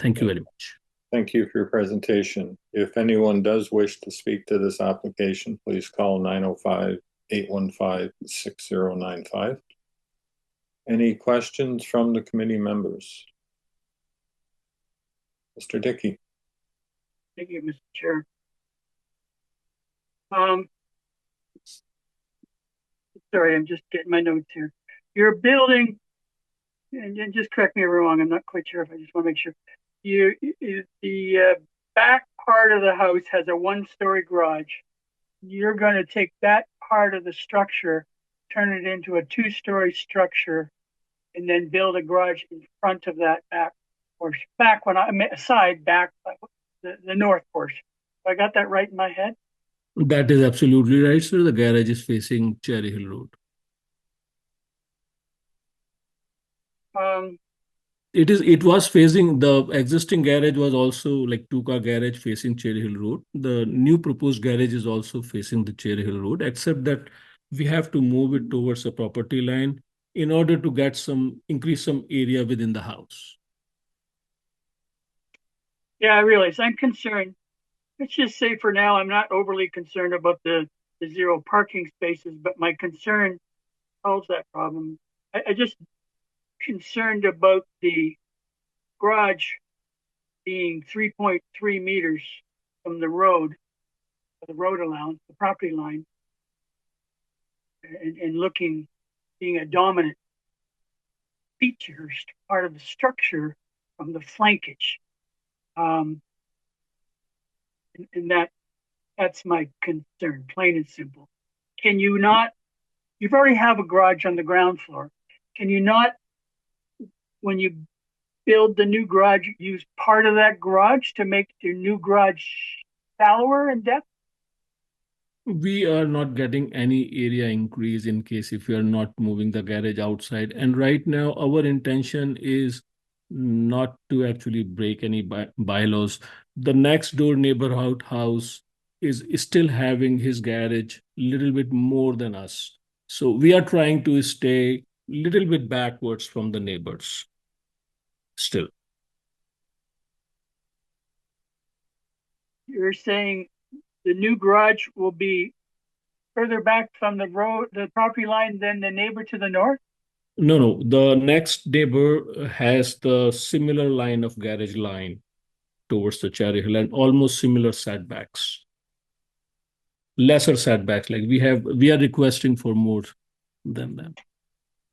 Thank you very much. Thank you for your presentation. If anyone does wish to speak to this application, please call 905-815-6095. Any questions from the committee members? Mr. Dickey. Thank you, Mr. Chair. Sorry, I'm just getting my notes here. Your building, and just correct me if I'm wrong, I'm not quite sure if I just want to make sure. The back part of the house has a 1-story garage. You're going to take that part of the structure, turn it into a 2-story structure, and then build a garage in front of that back portion. Back when I meant side, back the north portion. I got that right in my head? That is absolutely right, sir. The garage is facing Cherry Hill Road. It was facing, the existing garage was also like 2-car garage facing Cherry Hill Road. The new proposed garage is also facing the Cherry Hill Road, except that we have to move it towards a property line in order to get increase some area within the house. Yeah, I realize. I'm concerned let's just say for now, I'm not overly concerned about the 0 parking spaces, but my concern solves that problem. I just concerned about the garage being 3.3 meters from the road allowance, the property line, and being a dominant feature, part of the structure from the flankage. And that's my concern, plain and simple. Can you not, you've already have a garage on the ground floor. Can you not, when you build the new garage, use part of that garage to make your new garage shallower in depth? We are not getting any area increase in case if we are not moving the garage outside. And right now, our intention is not to actually break any bylaws. The next door neighborhood house is still having his garage a little bit more than us. So we are trying to stay a little bit backwards from the neighbors still. You're saying the new garage will be further back from the road, the property line than the neighbor to the north? No. The next neighbor has the similar line of garage line towards the Cherry Hill and almost similar setbacks. Lesser setbacks, like we are requesting for more than them.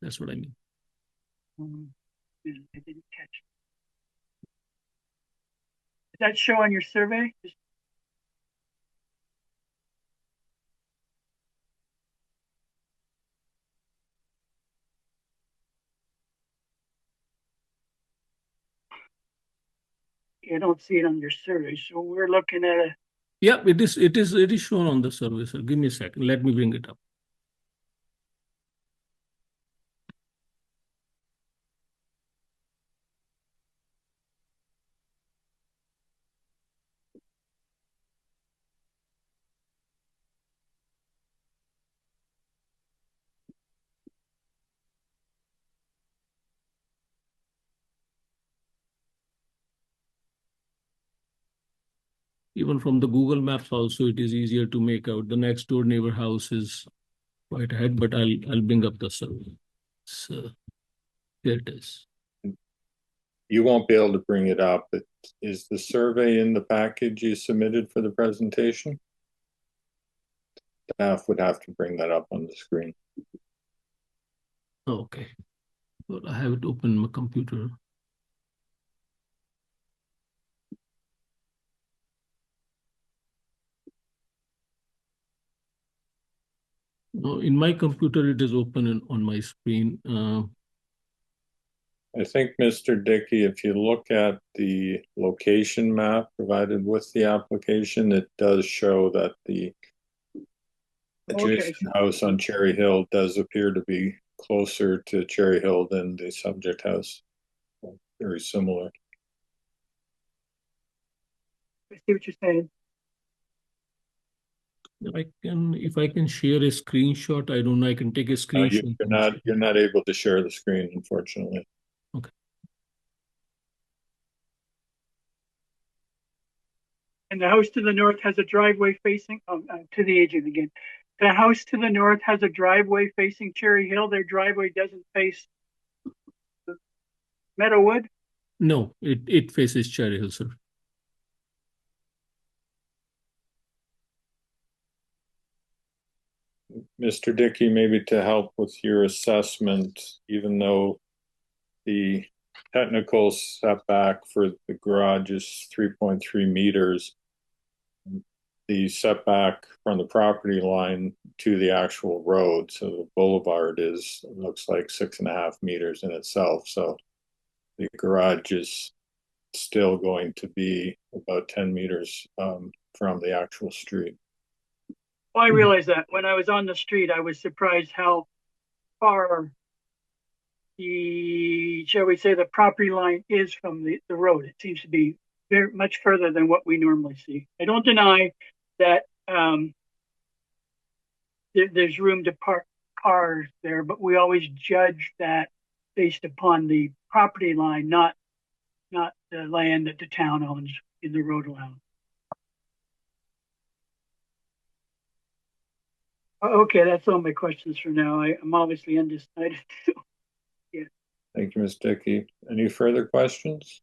That's what I mean. I didn't catch it. Does that show on your survey? I don't see it on your survey, so we're looking at a. Yeah, it is shown on the survey, sir. Give me a second. Let me bring it up. Even from the Google Maps also, it is easier to make out. The next door neighbor house is quite ahead, but I'll bring up the survey. So here it is. You won't be able to bring it up, but is the survey in the package you submitted for the presentation? Staff would have to bring that up on the screen. Okay. Well, I have it open in my computer. No, in my computer, it is open on my screen. I think, Mr. Dickey, if you look at the location map provided with the application, it does show that the adjacent house on Cherry Hill does appear to be closer to Cherry Hill than the subject house. Very similar. I see what you're saying. If I can share a screenshot, I don't know, I can take a screenshot. You're not able to share the screen, unfortunately. Okay. And the house to the north has a driveway facing, to the agent again. The house to the north has a driveway facing Cherry Hill. Their driveway doesn't face Meadowwood? No, it faces Cherry Hill, sir. Mr. Dickey, maybe to help with your assessment, even though the technical setback for the garage is 3.3 meters, the setback from the property line to the actual road, so the boulevard looks like 6.5 meters in itself. So the garage is still going to be about 10 meters from the actual street. Well, I realize that. When I was on the street, I was surprised how far shall we say, the property line is from the road. It seems to be very much further than what we normally see. I don't deny that there's room to park cars there, but we always judge that based upon the property line, not the land that the town owns in the road allowance. Okay, that's all my questions for now. I'm obviously undecided. Thank you, Ms. Dickey. Any further questions?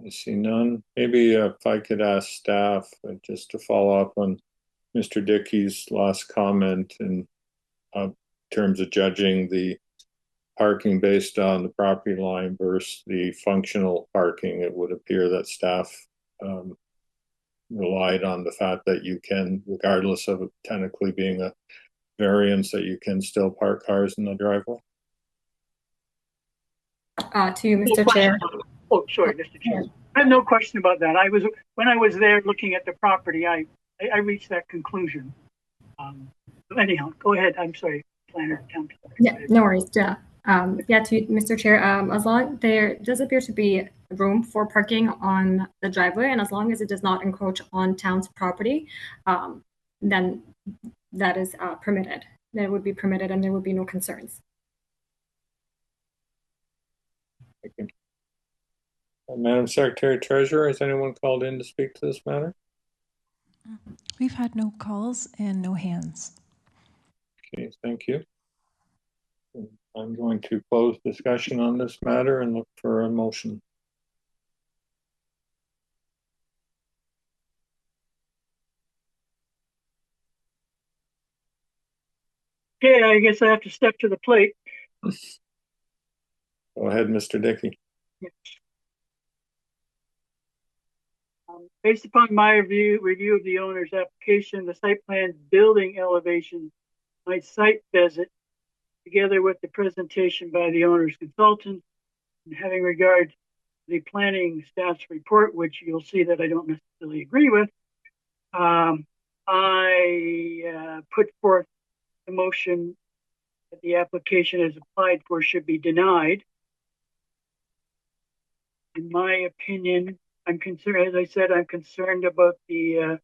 I see none. Maybe if I could ask staff just to follow up on Mr. Dickey's last comment in terms of judging the parking based on the property line versus the functional parking. It would appear that staff relied on the fact that you can, regardless of it technically being a variance, that you can still park cars in the driveway. To you, Mr. Chair. Oh, sorry, Mr. Chair. I have no question about that. When I was there looking at the property, I reached that conclusion. Anyhow, go ahead. I'm sorry, planner. Yeah, no worries. Yeah. Yeah, to you, Mr. Chair. As long there does appear to be room for parking on the driveway, and as long as it does not encroach on town's property, then that is permitted. That would be permitted, and there would be no concerns. Thank you. Madam Secretary Treasurer, has anyone called in to speak to this matter? We've had no calls and no hands. Okay, thank you. I'm going to close discussion on this matter and look for a motion. Okay, I guess I have to step to the plate. Go ahead, Mr. Dickey. Yes. Based upon my review of the owner's application, the site plan building elevation, my site visit, together with the presentation by the owner's consultant, and having regard to the planning staff's report, which you'll see that I don't necessarily agree with, I put forth the motion that the application as applied for should be denied. In my opinion, I'm concerned, as I said, I'm concerned about the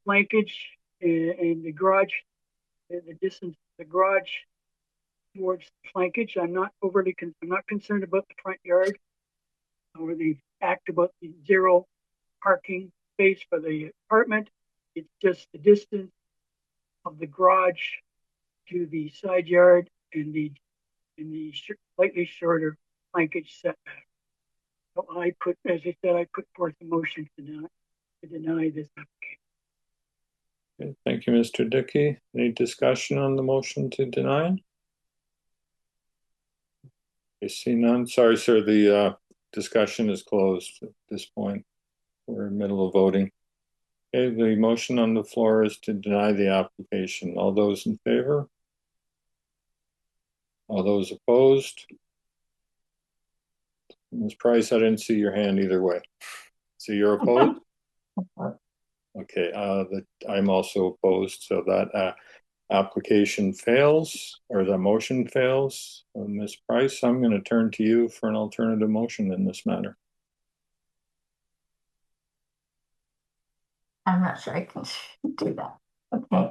flankage and the garage, the distance of the garage towards the flankage. I'm not concerned about the front yard or the fact about the zero parking space for the apartment. It's just the distance of the garage to the side yard and the slightly shorter flankage setback. So I put, as I said, I put forth a motion to deny this application. Okay, thank you, Mr. Dickey. Any discussion on the motion to deny? I see none. Sorry, sir. The discussion is closed at this point. We're in the middle of voting. Okay, the motion on the floor is to deny the application. All those in favor? All those opposed? Ms. Price, I didn't see your hand either way. So you're opposed? Okay, I'm also opposed, so that application fails, or the motion fails. Ms. Price, I'm going to turn to you for an alternative motion in this matter. I'm not sure I can do that. Okay,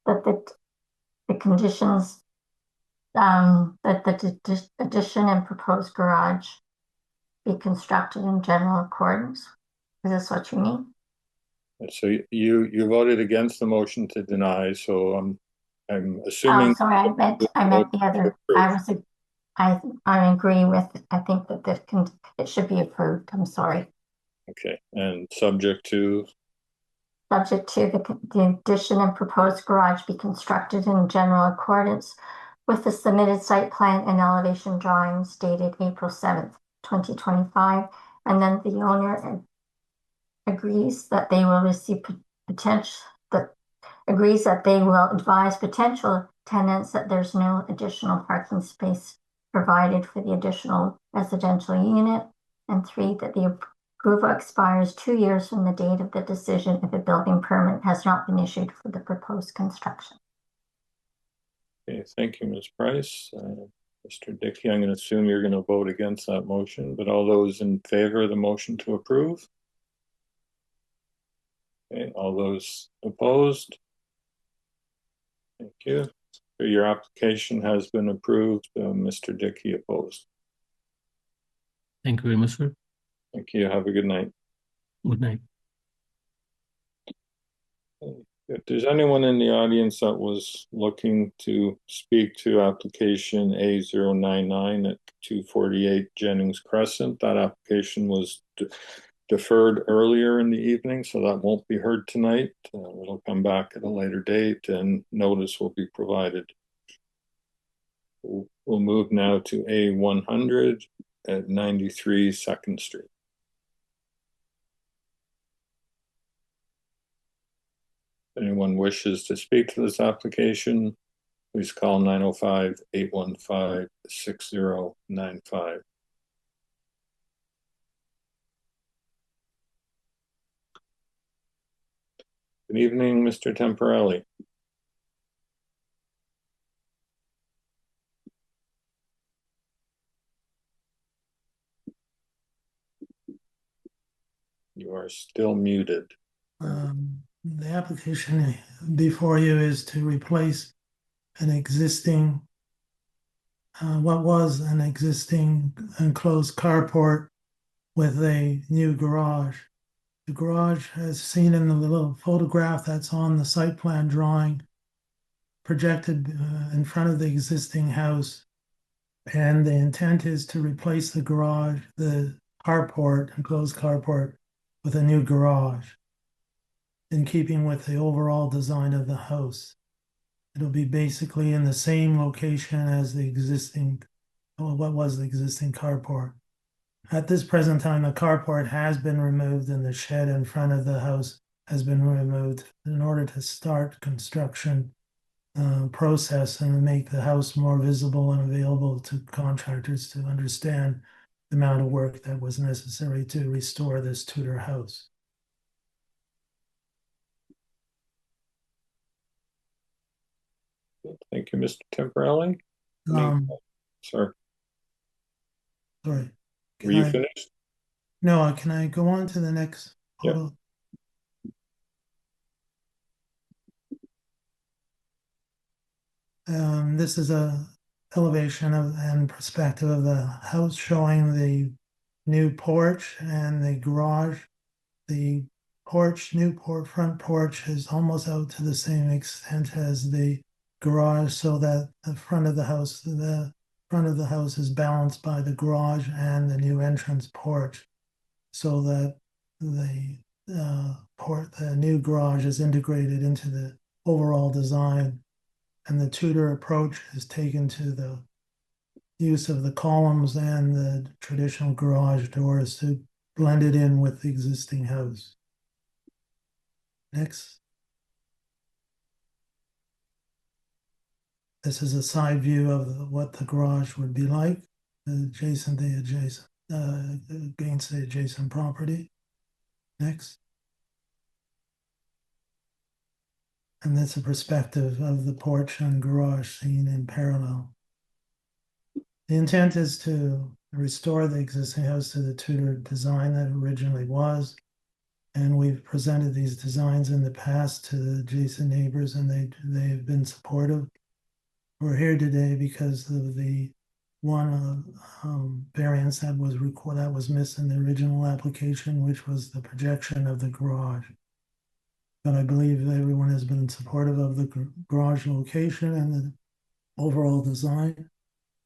that the conditions, that the addition and proposed garage be constructed in general accordance. Is this what you mean? So you voted against the motion to deny, so I'm assuming. Oh, sorry, I meant the other. I agree with. I think that it should be approved. I'm sorry. Okay, and subject to the addition and proposed garage be constructed in general accordance with the submitted site plan and elevation drawings dated April 7th, 2025, and then the owner agrees that they will receive agrees that they will advise potential tenants that there's no additional parking space provided for the additional residential unit, and 3, that the approval expires 2 years from the date of the decision if a building permit has not been issued for the proposed construction. Okay, thank you, Ms. Price. Mr. Dickey, I'm going to assume you're going to vote against that motion, but all those in favor of the motion to approve? Okay, all those opposed? Thank you. So your application has been approved. Mr. Dickey opposed. Thank you very much, sir. Thank you. Have a good night. Good night. If there's anyone in the audience that was looking to speak to application A099 at 248 Jennings Crescent, that application was deferred earlier in the evening, so that won't be heard tonight. It'll come back at a later date and notice will be provided. We'll move now to A100 at 93 2nd Street. If anyone wishes to speak to this application, please call 905-815-6095. Good evening, Mr. Temporelli. You are still muted. The application before you is to replace an existing, what was an existing enclosed carport with a new garage. The garage, as seen in the little photograph that's on the site plan drawing, projected in front of the existing house. And the intent is to replace the garage, the carport, enclosed carport, with a new garage, in keeping with the overall design of the house. It'll be basically in the same location as the existing, what was the existing carport. At this present time, the carport has been removed and the shed in front of the house has been removed in order to start construction process and make the house more visible and available to contractors to understand the amount of work that was necessary to restore this Tudor house. Thank you, Mr. Temporelli. Sir. Sorry. Were you finished? No, can I go on to the next photo? Yep. This is a elevation of and perspective of the house showing the new porch and the garage. The front porch is almost out to the same extent as the garage, so that the front of the house is balanced by the garage and the new entrance porch, so that the new garage is integrated into the overall design. And the Tudor approach is taken to the use of the columns and the traditional garage doors to blend it in with the existing house. Next. This is a side view of what the garage would be like against the adjacent property. Next. And that's a perspective of the porch and garage seen in parallel. The intent is to restore the existing house to the Tudor design that originally was. And we've presented these designs in the past to the adjacent neighbors, and they have been supportive. We're here today because of the one variance that was missed in the original application, which was the projection of the garage. But I believe everyone has been supportive of the garage location and the overall design.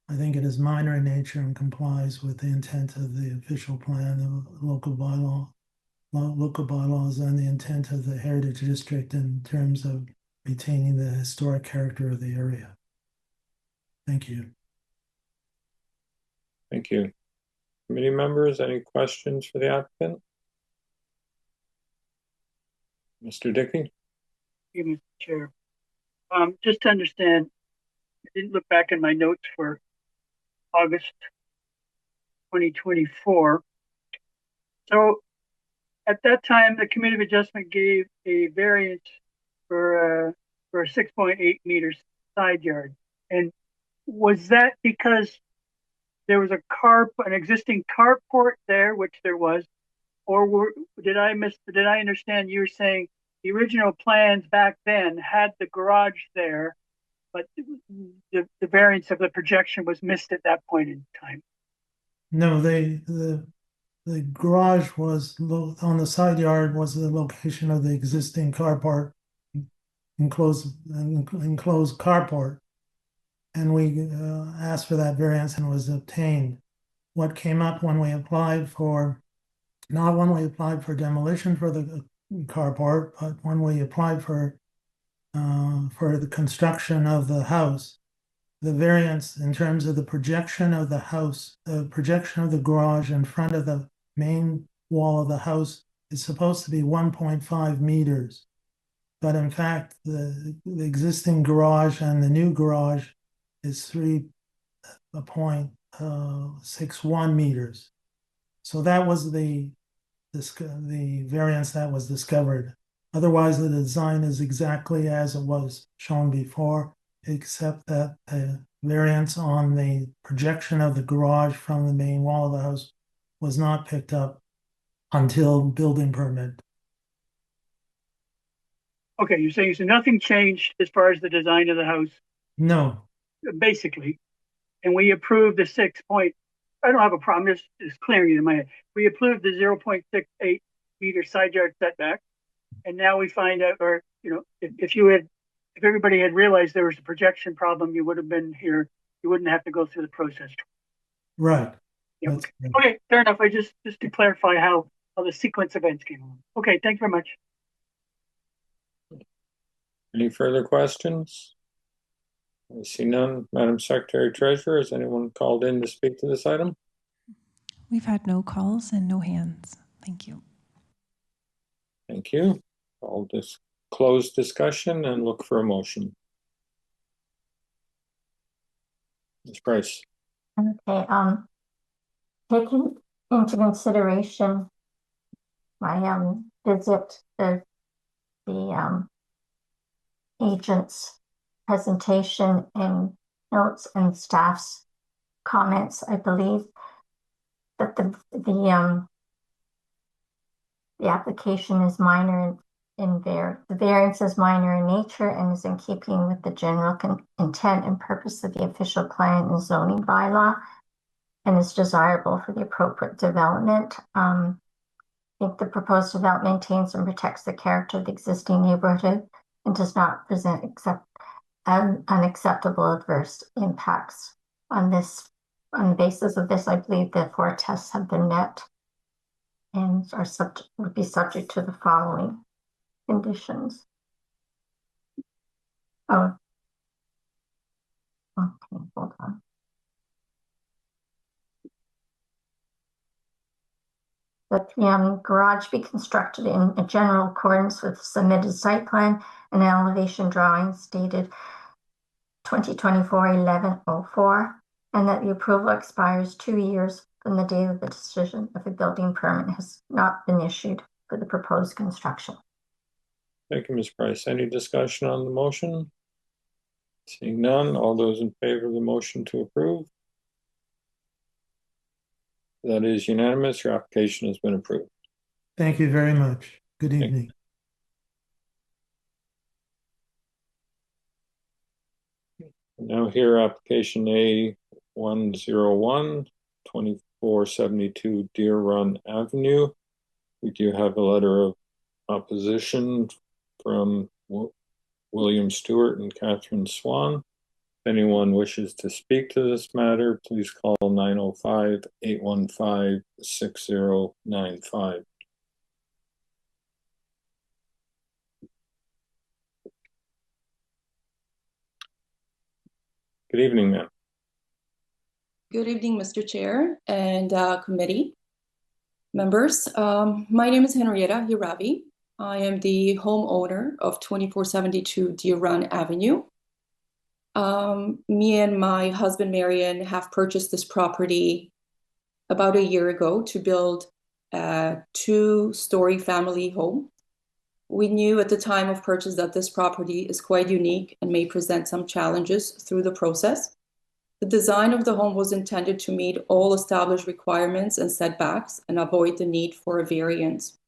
I think it is minor in nature and complies with the intent of the official plan, the local bylaws, and the intent of the Heritage District in terms of retaining the historic character of the area. Thank you. Thank you. Committee members, any questions for the applicant? Mr. Dickey? Thank you, Mr. Chair. Just to understand, I didn't look back in my notes for August 2024. So at that time, the Committee of Adjustment gave a variance for a 6.8 meters side yard. And was that because there was an existing carport there, which there was, or did I understand you were saying the original plans back then had the garage there, but the variance of the projection was missed at that point in time? No, the garage was on the side yard was the location of the existing carport enclosed carport. And we asked for that variance and it was obtained. What came up when we applied for, not when we applied for demolition for the carport, but when we applied for the construction of the house, the variance in terms of the projection of the house, the projection of the garage in front of the main wall of the house is supposed to be 1.5 meters. But in fact, the existing garage and the new garage is 3.61 meters. So that was the variance that was discovered. Otherwise, the design is exactly as it was shown before, except that the variance on the projection of the garage from the main wall of the house was not picked up until building permit. Okay, you're saying so nothing changed as far as the design of the house, No, basically. And we approved the 6 point, I don't have a problem, just clearing it in my head. We approved the 0.68 meter side yard setback. And now we find out, or, you know, if everybody had realized there was a projection problem, you would have been here. You wouldn't have to go through the process. right. Yeah. That's good. Okay, fair enough. I just to clarify how the sequence of events came along. Okay, thank you very much. Any further questions? I see none. Madam Secretary Treasurer, has anyone called in to speak to this item? We've had no calls and no hands. Thank you. Thank you. I'll just close discussion and look for a motion. Ms. Price. Okay, taking into consideration my visit, the agent's presentation and notes and staff's comments, I believe that the application is minor the variance is minor in nature and is in keeping with the general intent and purpose of the official plan and zoning bylaw, and is desirable for the appropriate development. I think the proposed development maintains and protects the character of the existing neighborhood and does not present unacceptable adverse impacts. On the basis of this, I believe the 4 tests have been met and would be subject to the following conditions. Oh, okay, hold on. That the garage be constructed in a general accordance with submitted site plan and elevation drawings dated 2024-11-04, and that the approval expires 2 years from the date of the decision if a building permit has not been issued for the proposed construction. Thank you, Ms. Price. Any discussion on the motion? Seeing none, all those in favor of the motion to approve? That is unanimous. Your application has been approved. Thank you very much. Good evening. Now here, application A101, 2472 Deer Run Avenue. We do have a letter of opposition from William Stewart and Catherine Swan. If anyone wishes to speak to this matter, please call 905-815-6095. Good evening, ma'am. Good evening, Mr. Chair and committee members. My name is Henrietta Hiravi. I am the homeowner of 2472 Deer Run Avenue. Me and my husband, Marion, have purchased this property about a year ago to build a 2-story family home. We knew at the time of purchase that this property is quite unique and may present some challenges through the process. The design of the home was intended to meet all established requirements and setbacks and avoid the need for a variance.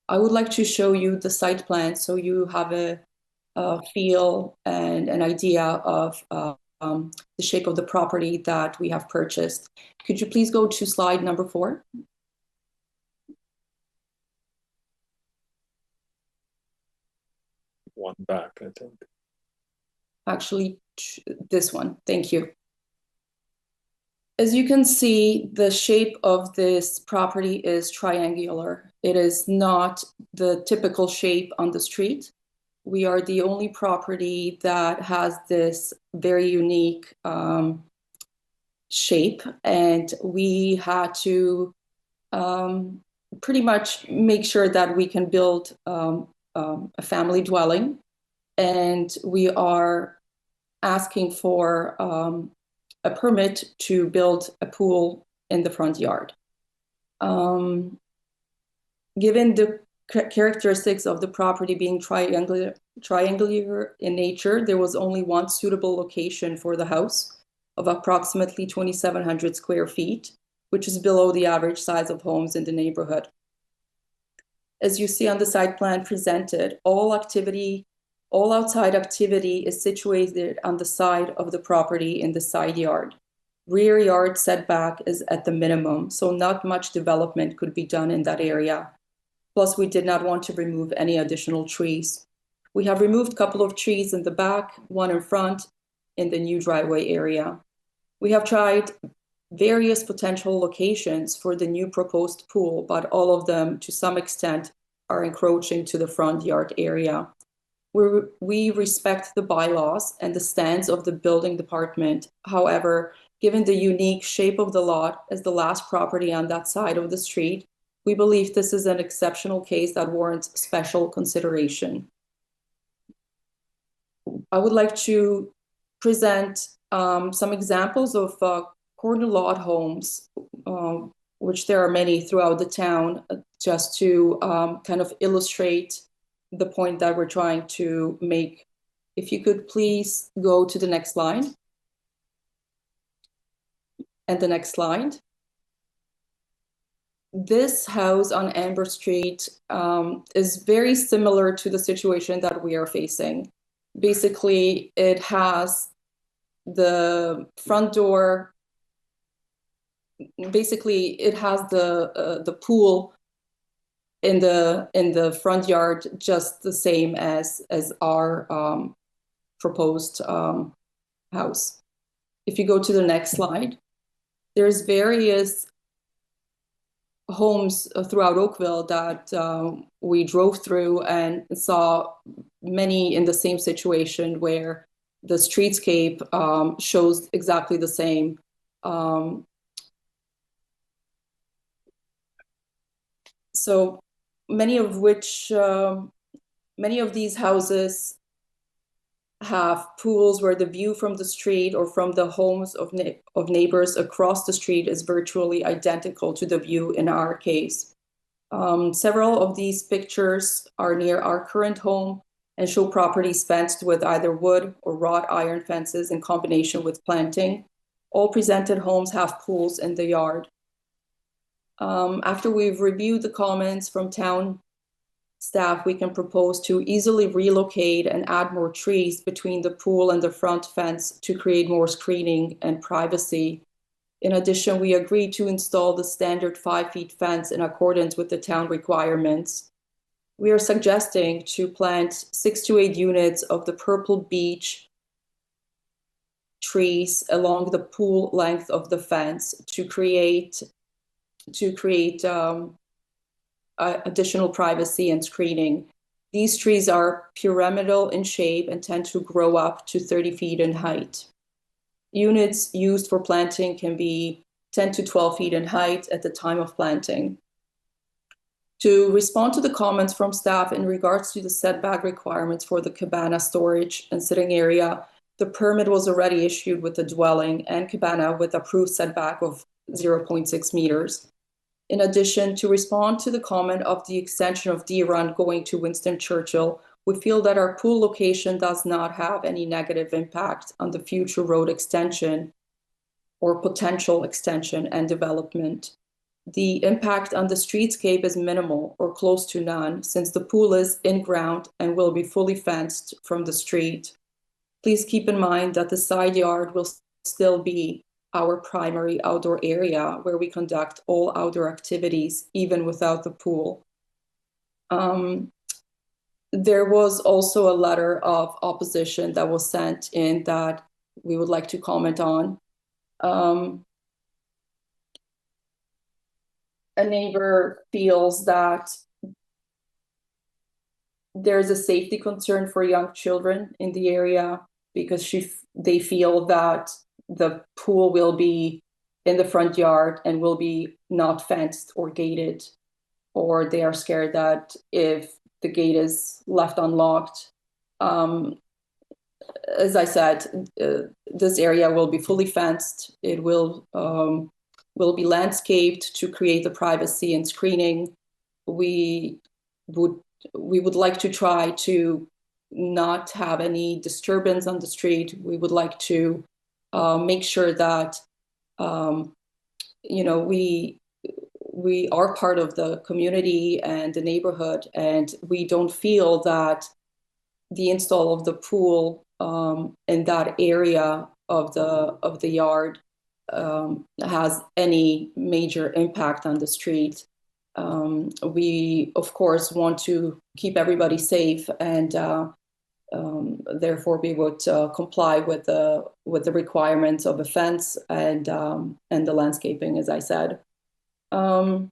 I would like to show you the site plan so you have a feel and an idea of the shape of the property that we have purchased. Could you please go to slide number 4? one back, I think. Actually, this one. Thank you. As you can see, the shape of this property is triangular. It is not the typical shape on the street. We are the only property that has this very unique shape, and we had to pretty much make sure that we can build a family dwelling, and we are asking for a permit to build a pool in the front yard. Given the characteristics of the property being triangular in nature, there was only one suitable location for the house of approximately 2,700 square feet, which is below the average size of homes in the neighborhood. As you see on the site plan presented, all outside activity is situated on the side of the property in the side yard. Rear yard setback is at the minimum, so not much development could be done in that area. Plus, we did not want to remove any additional trees. We have removed a couple of trees in the back, one in front, in the new driveway area. We have tried various potential locations for the new proposed pool, but all of them, to some extent, are encroaching to the front yard area. We respect the bylaws and the stance of the building department. However, given the unique shape of the lot as the last property on that side of the street, we believe this is an exceptional case that warrants special consideration. I would like to present some examples of corner lot homes, which there are many throughout the town, just to kind of illustrate the point that we're trying to make. If you could please go to the next slide. And the next slide. This house on Amber Street is very similar to the situation that we are facing. Basically, it has the front door. Basically, it has the pool in the front yard, just the same as our proposed house. If you go to the next slide, there's various homes throughout Oakville that we drove through and saw many in the same situation where the streetscape shows exactly the same. So many of these houses have pools where the view from the street or from the homes of neighbors across the street is virtually identical to the view in our case. Several of these pictures are near our current home and show properties fenced with either wood or wrought iron fences in combination with planting. All presented homes have pools in the yard. After we've reviewed the comments from town staff, we can propose to easily relocate and add more trees between the pool and the front fence to create more screening and privacy. In addition, we agreed to install the standard 5-foot fence in accordance with the town requirements. We are suggesting to plant 6 to 8 units of the purple beech trees along the pool length of the fence to create additional privacy and screening. These trees are pyramidal in shape and tend to grow up to 30 feet in height. Units used for planting can be 10 to 12 feet in height at the time of planting. To respond to the comments from staff in regards to the setback requirements for the cabana storage and sitting area, the permit was already issued with the dwelling and cabana with approved setback of 0.6 meters. In addition, to respond to the comment of the extension of D Run going to Winston Churchill, we feel that our pool location does not have any negative impact on the future road extension or potential extension and development. The impact on the streetscape is minimal or close to none, since the pool is in ground and will be fully fenced from the street. Please keep in mind that the side yard will still be our primary outdoor area where we conduct all outdoor activities, even without the pool. there was also a letter of opposition that was sent in that we would like to comment on. A neighbor feels that there's a safety concern for young children in the area because they feel that the pool will be in the front yard and will be not fenced or gated, or they are scared that if the gate is left unlocked, as I said, this area will be fully fenced. It will be landscaped to create the privacy and screening. We would like to try to not have any disturbance on the street. We would like to make sure that we are part of the community and the neighborhood, and we don't feel that the install of the pool in that area of the yard has any major impact on the street. We of course want to keep everybody safe, and therefore we would comply with the requirements of a fence and the landscaping, as I said. I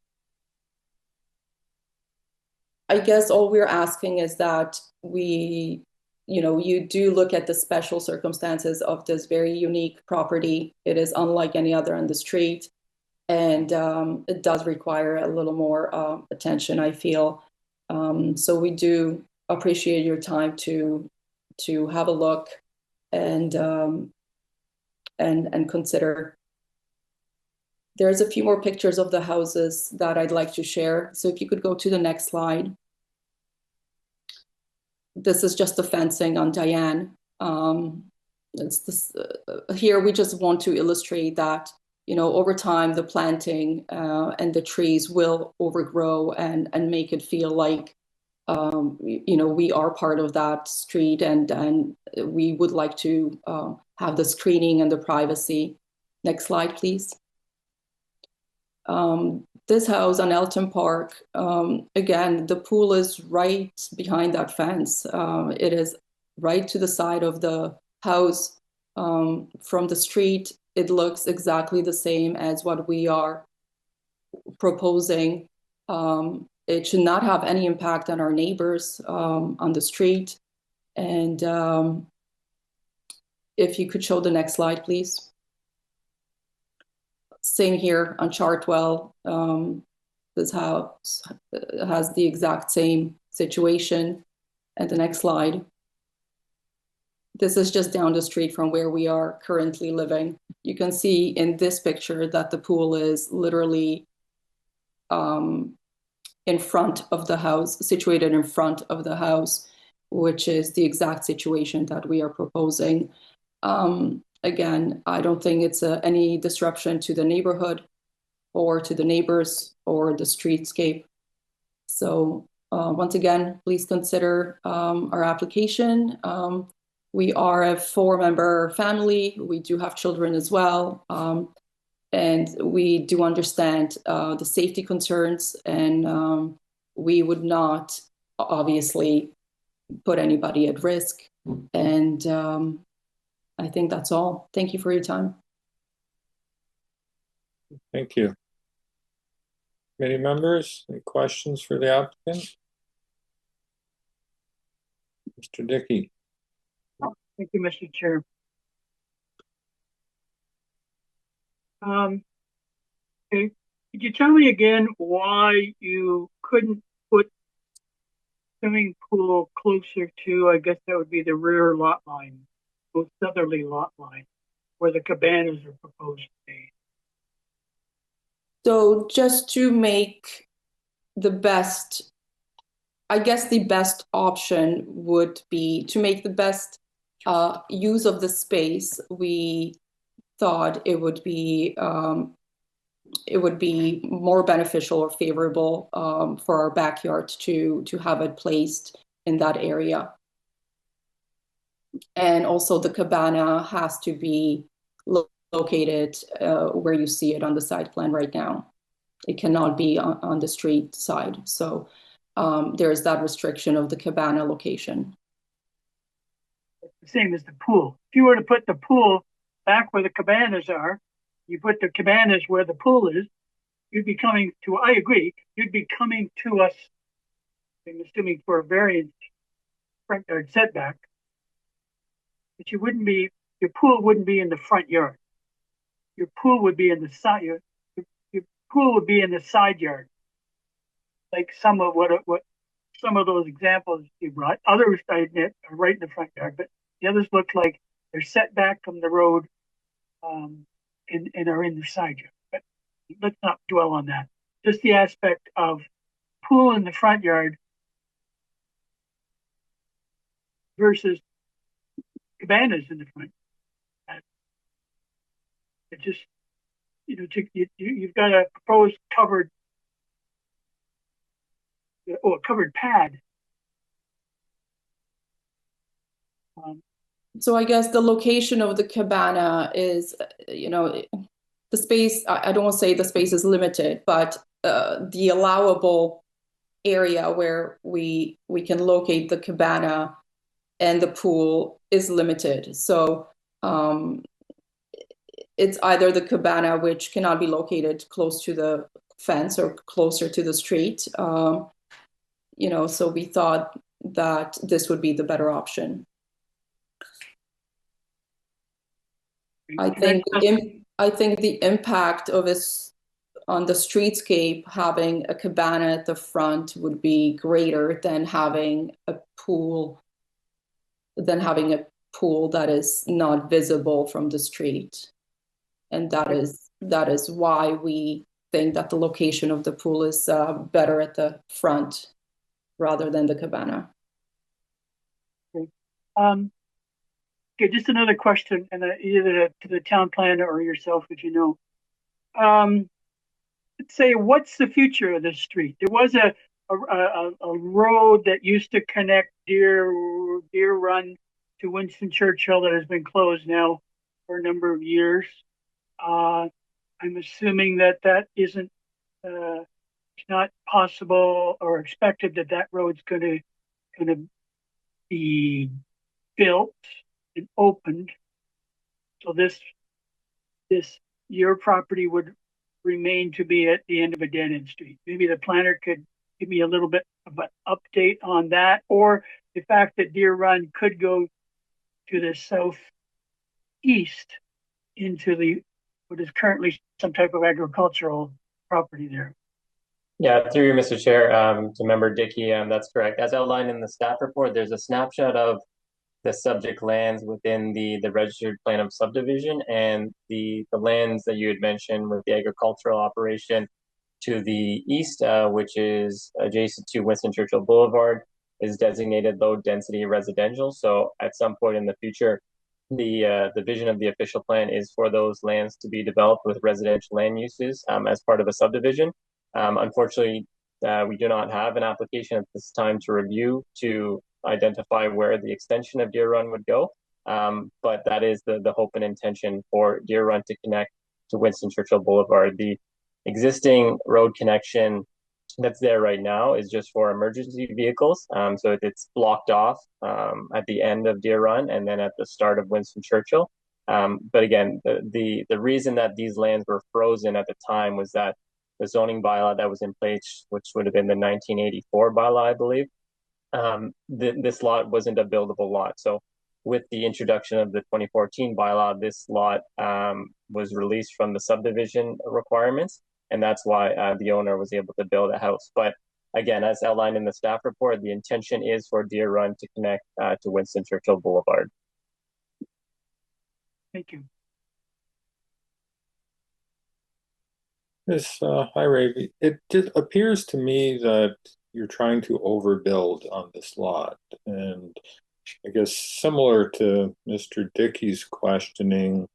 guess all we're asking is that you do look at the special circumstances of this very unique property. It is unlike any other on the street, and it does require a little more attention, I feel. So we do appreciate your time to have a look and consider. There's a few more pictures of the houses that I'd like to share. So if you could go to the next slide. This is just the fencing on Diane. Here we just want to illustrate that, over time, the planting and the trees will overgrow and make it feel like, we are part of that street, and we would like to have the screening and the privacy. Next slide, please. This house on Elton Park, again, the pool is right behind that fence. It is right to the side of the house. From the street, it looks exactly the same as what we are proposing. It should not have any impact on our neighbors on the street. And if you could show the next slide, please. Same here on Chartwell. This house has the exact same situation. And the next slide. This is just down the street from where we are currently living. You can see in this picture that the pool is literally in front of the house, situated in front of the house, which is the exact situation that we are proposing. Again, I don't think it's any disruption to the neighborhood or to the neighbors or the streetscape. So once again, please consider our application. We are a 4-member family. We do have children as well. And we do understand the safety concerns, and we would not obviously put anybody at risk. And I think that's all. Thank you for your time. Thank you. Committee members, any questions for the applicant? Mr. Dickey. Thank you, Mr. Chair. Okay. Could you tell me again why you couldn't put swimming pool closer to, I guess that would be the rear lot line, most southerly lot line, where the cabanas are proposed to be? So just to make the best, I guess the best option would be to make the best use of the space. We thought it would be more beneficial or favorable for our backyard to have it placed in that area. And also the cabana has to be located where you see it on the site plan right now. It cannot be on the street side. So there is that restriction of the cabana location. It's the same as the pool. If you were to put the pool back where the cabanas are, you put the cabanas where the pool is, you'd be coming to, I agree, you'd be coming to us, I'm assuming for a variance front yard setback, but you wouldn't be, your pool wouldn't be in the front yard. Your pool would be in the side, your pool would be in the side yard. Like some of what some of those examples you brought. Others I admit are right in the front yard, but the others look like they're set back from the road and are in the side yard. But let's not dwell on that. Just the aspect of pool in the front yard versus cabanas in the front. It just, you know, you've got a proposed covered pad. So I guess the location of the cabana is, you know, the space, I don't want to say the space is limited, but the allowable area where we can locate the cabana and the pool is limited. So it's either the cabana, which cannot be located close to the fence or closer to the street. You know, so we thought that this would be the better option. I think the impact of this on the streetscape, having a cabana at the front would be greater than having a pool that is not visible from the street. And that is why we think that the location of the pool is better at the front rather than the cabana. Okay. Okay, just another question, and either to the town planner or yourself, if you know. Let's say, what's the future of this street? There was a road that used to connect Deer Run to Winston Churchill that has been closed now for a number of years. I'm assuming that isn't it's not possible or expected that road's going to be built and opened. So this your property would remain to be at the end of a dead-end street. Maybe the planner could give me a little bit of an update on that, or the fact that Deer Run could go to the southeast into what is currently some type of agricultural property there. Yeah, through you, Mr. Chair, to Member Dickey, that's correct. As outlined in the staff report, there's a snapshot of the subject lands within the registered plan of subdivision, and the lands that you had mentioned with the agricultural operation to the east, which is adjacent to Winston Churchill Boulevard, is designated low density residential. So at some point in the future, the vision of the official plan is for those lands to be developed with residential land uses as part of a subdivision. Unfortunately, we do not have an application at this time to review to identify where the extension of Deer Run would go. But that is the hope and intention for Deer Run to connect to Winston Churchill Boulevard. The existing road connection that's there right now is just for emergency vehicles. So it's blocked off at the end of Deer Run and then at the start of Winston Churchill. But again, the reason that these lands were frozen at the time was that the zoning bylaw that was in place, which would have been the 1984 bylaw, I believe, this lot wasn't a buildable lot. So with the introduction of the 2014 bylaw, this lot was released from the subdivision requirements, and that's why the owner was able to build a house. But again, as outlined in the staff report, the intention is for Deer Run to connect to Winston Churchill Boulevard. Thank you. Yes, hi, Ray. It appears to me that you're trying to overbuild on this lot. And I guess similar to Mr. Dickey's questioning,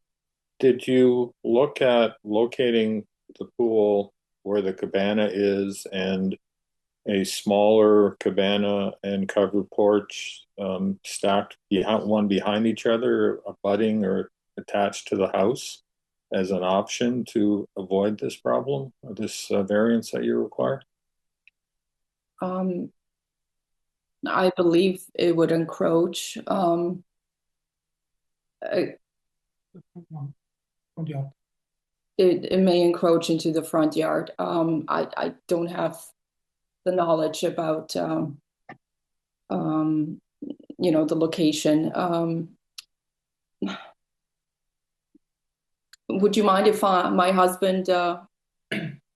did you look at locating the pool where the cabana is and a smaller cabana and covered porch stacked one behind each other, abutting or attached to the house as an option to avoid this problem, or this variance that you require? I believe it would encroach. It may encroach into the front yard. I don't have the knowledge about the location. Would you mind if my husband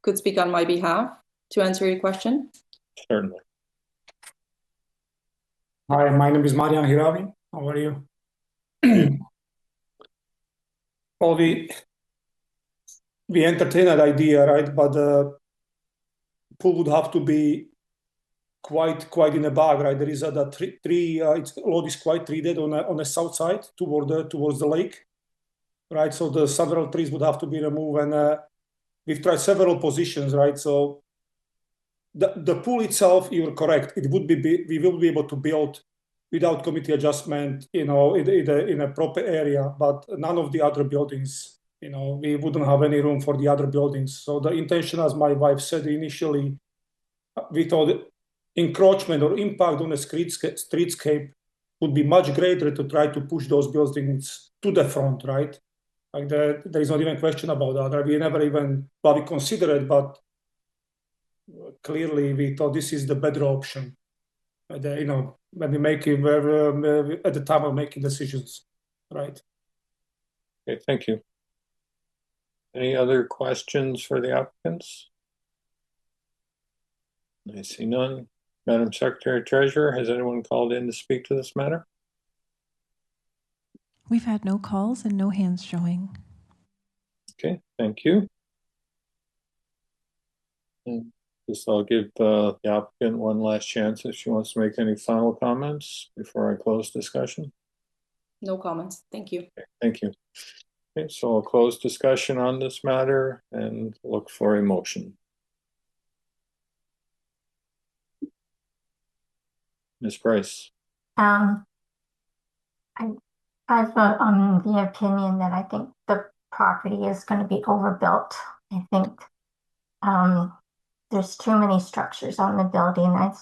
could speak on my behalf to answer your question? Certainly. Hi, my name is Marian Hiravi. How are you? Well, we entertain that idea, right? But the pool would have to be quite in the back, right? There is the tree. Its load is quite treated on the south side towards the lake, right? So the several trees would have to be removed, and we've tried several positions, right? So the pool itself, you're correct. We will be able to build without committee adjustment, in a proper area, but none of the other buildings, we wouldn't have any room for the other buildings. So the intention, as my wife said initially, we thought encroachment or impact on the streetscape would be much greater to try to push those buildings to the front, right? Like there is not even question about that. Right? We never even, we consider it, but clearly we thought this is the better option. When we make it at the time of making decisions, right? Okay, thank you. Any other questions for the applicants? I see none. Madam Secretary Treasurer, has anyone called in to speak to this matter? We've had no calls and no hands showing. Okay, thank you. And just I'll give the applicant one last chance if she wants to make any final comments before I close discussion. No comments. Thank you. Okay, thank you. Okay, so I'll close discussion on this matter and look for a motion. Ms. Price. I vote on the opinion that I think the property is going to be overbuilt. I think there's too many structures on the building. I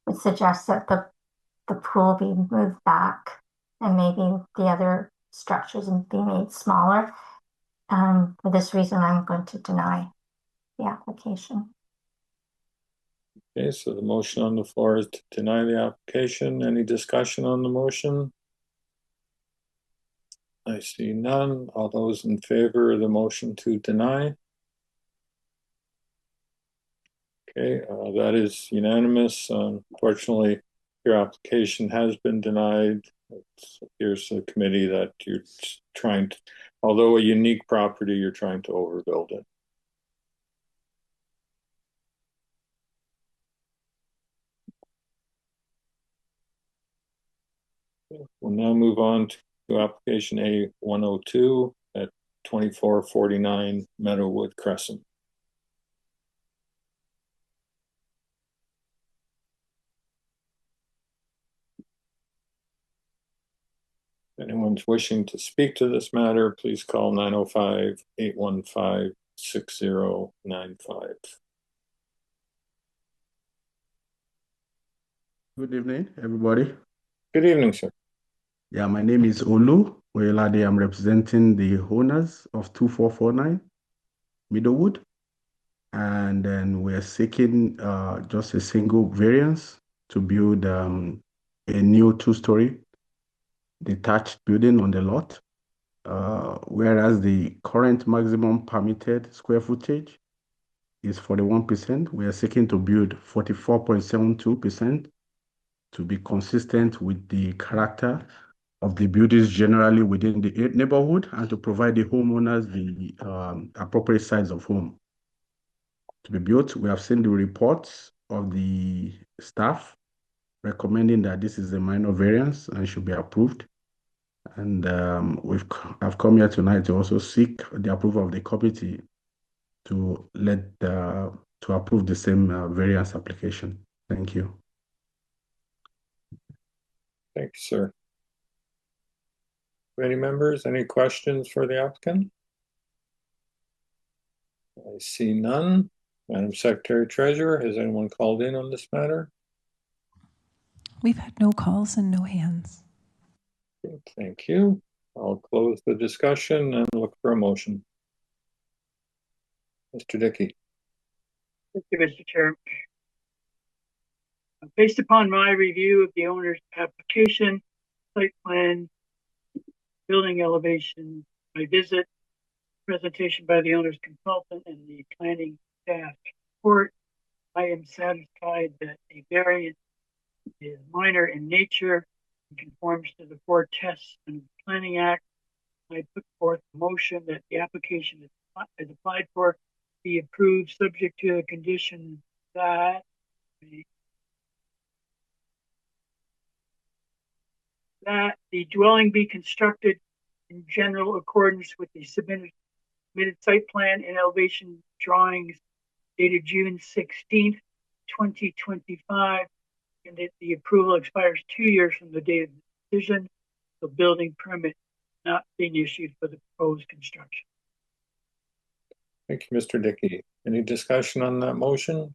would suggest that the pool be moved back and maybe the other structures be made smaller. For this reason, I'm going to deny the application. Okay, so the motion on the floor is to deny the application. Any discussion on the motion? I see none. All those in favor of the motion to deny? Okay, that is unanimous. Unfortunately, your application has been denied. It appears to the committee that you're trying to, although a unique property, you're trying to overbuild it. We'll now move on to application A102 at 2449 Meadowwood Crescent. If anyone's wishing to speak to this matter, please call 905-815-6095. Good evening, everybody. Good evening, sir. Yeah, my name is Olu Oyelade. I'm representing the owners of 2449 Meadowwood. And then we're seeking just a single variance to build a new two-story detached building on the lot, whereas the current maximum permitted square footage is 41%. We are seeking to build 44.72% to be consistent with the character of the buildings generally within the neighborhood and to provide the homeowners the appropriate size of home to be built. We have seen the reports of the staff recommending that this is a minor variance and should be approved. And I've come here tonight to also seek the approval of the committee to approve the same variance application. Thank you. Thank you, sir. Any members, any questions for the applicant? I see none. Madam Secretary Treasurer, has anyone called in on this matter? We've had no calls and no hands. Thank you. I'll close the discussion and look for a motion. Mr. Dickey. Thank you, Mr. Chair. Based upon my review of the owner's application, site plan, building elevation, my visit, presentation by the owner's consultant, and the planning staff report, I am satisfied that a variance is minor in nature and conforms to the 4 tests under the Planning Act. I put forth a motion that the application is applied for be approved, subject to the condition that the dwelling be constructed in general accordance with the submitted site plan and elevation drawings dated June 16th, 2025, and that the approval expires 2 years from the date of the decision. The building permit not being issued for the proposed construction. Thank you, Mr. Dickey. Any discussion on that motion?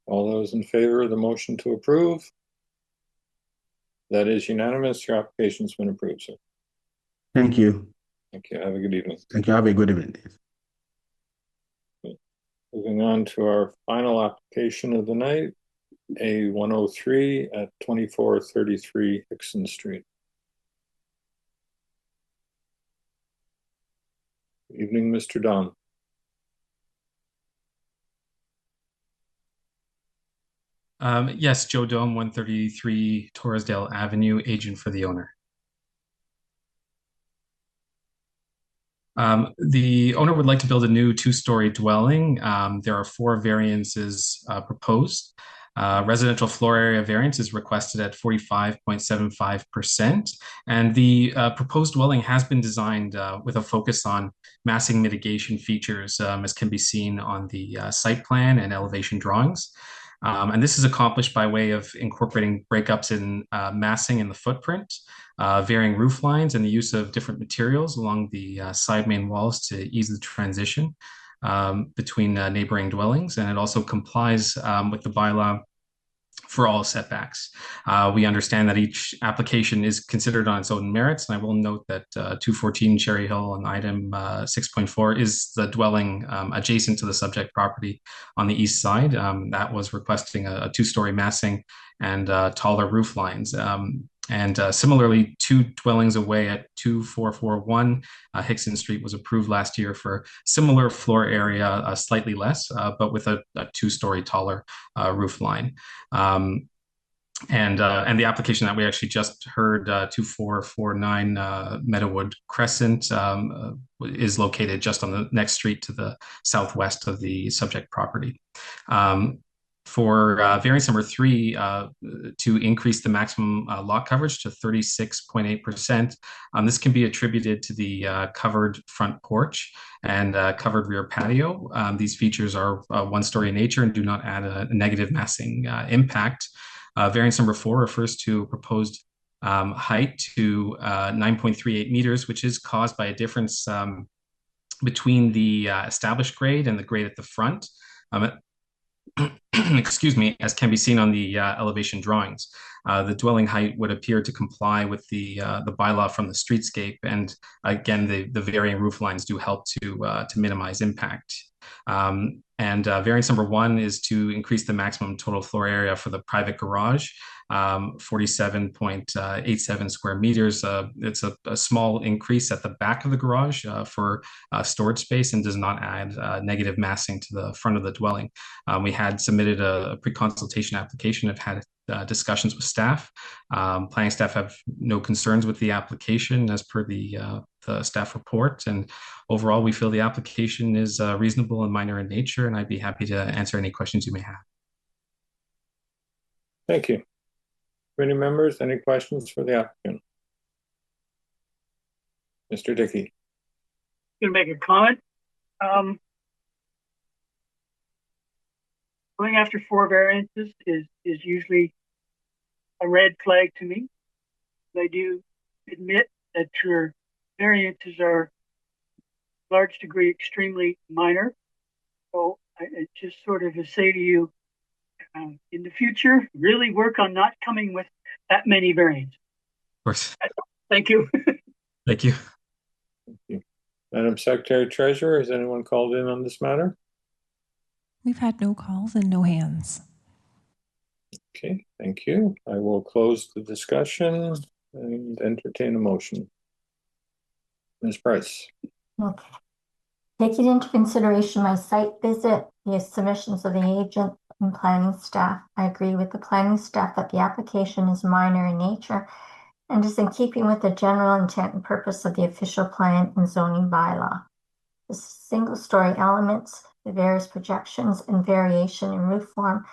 All those in favor of the motion to approve? That is unanimous. Your application's been approved, sir. Thank you. Thank you. Have a good evening. Thank you. Have a good evening. Moving on to our final application of the night, A103 at 2433 Hickson Street. Good evening, Mr. Don. Yes, Joe Dome, 133 Torresdale Avenue, agent for the owner. The owner would like to build a new 2-story dwelling. There are 4 variances proposed. Residential floor area variance is requested at 45.75%. And the proposed dwelling has been designed with a focus on massing mitigation features, as can be seen on the site plan and elevation drawings. And this is accomplished by way of incorporating breakups in massing in the footprint, varying roof lines, and the use of different materials along the side main walls to ease the transition between neighboring dwellings. And it also complies with the bylaw for all setbacks. We understand that each application is considered on its own merits, and I will note that 214 Cherry Hill on item 6.4 is the dwelling adjacent to the subject property on the east side. That was requesting a 2-story massing and taller roof lines. And similarly, 2 dwellings away at 2441 Hickson Street was approved last year for similar floor area, slightly less, but with a 2-story taller roof line. And the application that we actually just heard, 2449 Meadowood Crescent, is located just on the next street to the southwest of the subject property. For variance number 3, to increase the maximum lot coverage to 36.8%, this can be attributed to the covered front porch and covered rear patio. These features are 1-story in nature and do not add a negative massing impact. Variance number 4 refers to proposed height to 9.38 meters, which is caused by a difference between the established grade and the grade at the front. Excuse me, as can be seen on the elevation drawings. The dwelling height would appear to comply with the bylaw from the streetscape, and again, the varying roof lines do help to minimize impact. Variance number 1 is to increase the maximum total floor area for the private garage, 47.87 square meters. It's a small increase at the back of the garage for storage space and does not add negative massing to the front of the dwelling. We had submitted a pre-consultation application, have had discussions with staff. Planning staff have no concerns with the application as per the staff report. And overall, we feel the application is reasonable and minor in nature, and I'd be happy to answer any questions you may have. Thank you. Committee members, any questions for the applicant? Mr. Dickey. Going to make a comment. Going after 4 variances is usually a red flag to me. I do admit that your variances are, to a large degree, extremely minor. So I just sort of to say to you, in the future, really work on not coming with that many variants. Of course. Thank you. Thank you. Thank you. Madam Secretary Treasurer, has anyone called in on this matter? We've had no calls and no hands. Okay, thank you. I will close the discussion and entertain a motion. Ms. Price. Okay. Taking into consideration my site visit, the submissions of the agent and planning staff, I agree with the planning staff that the application is minor in nature and is in keeping with the general intent and purpose of the official plan and zoning bylaw. The single-story elements, the various projections and variation in roof form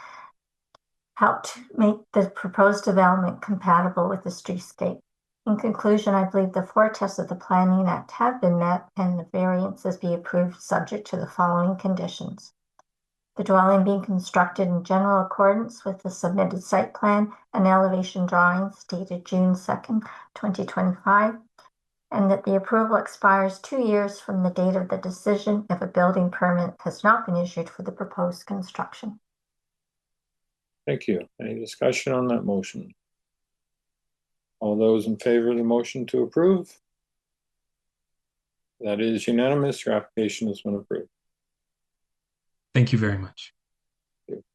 help to make the proposed development compatible with the streetscape. In conclusion, I believe the four tests of the Planning Act have been met and the variances be approved subject to the following conditions. The dwelling being constructed in general accordance with the submitted site plan and elevation drawings dated June 2nd, 2025, and that the approval expires 2 years from the date of the decision if a building permit has not been issued for the proposed construction. Thank you. Any discussion on that motion? All those in favor of the motion to approve? That is unanimous. Your application has been approved. Thank you very much.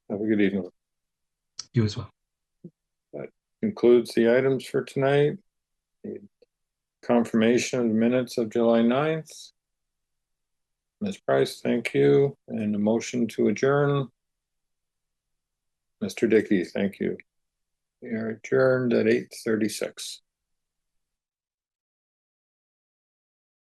Have a good evening. You as well. That concludes the items for tonight. The confirmation of the minutes of July 9th. Ms. Price, thank you. And a motion to adjourn. Mr. Dickey, thank you. We are adjourned at 8:36.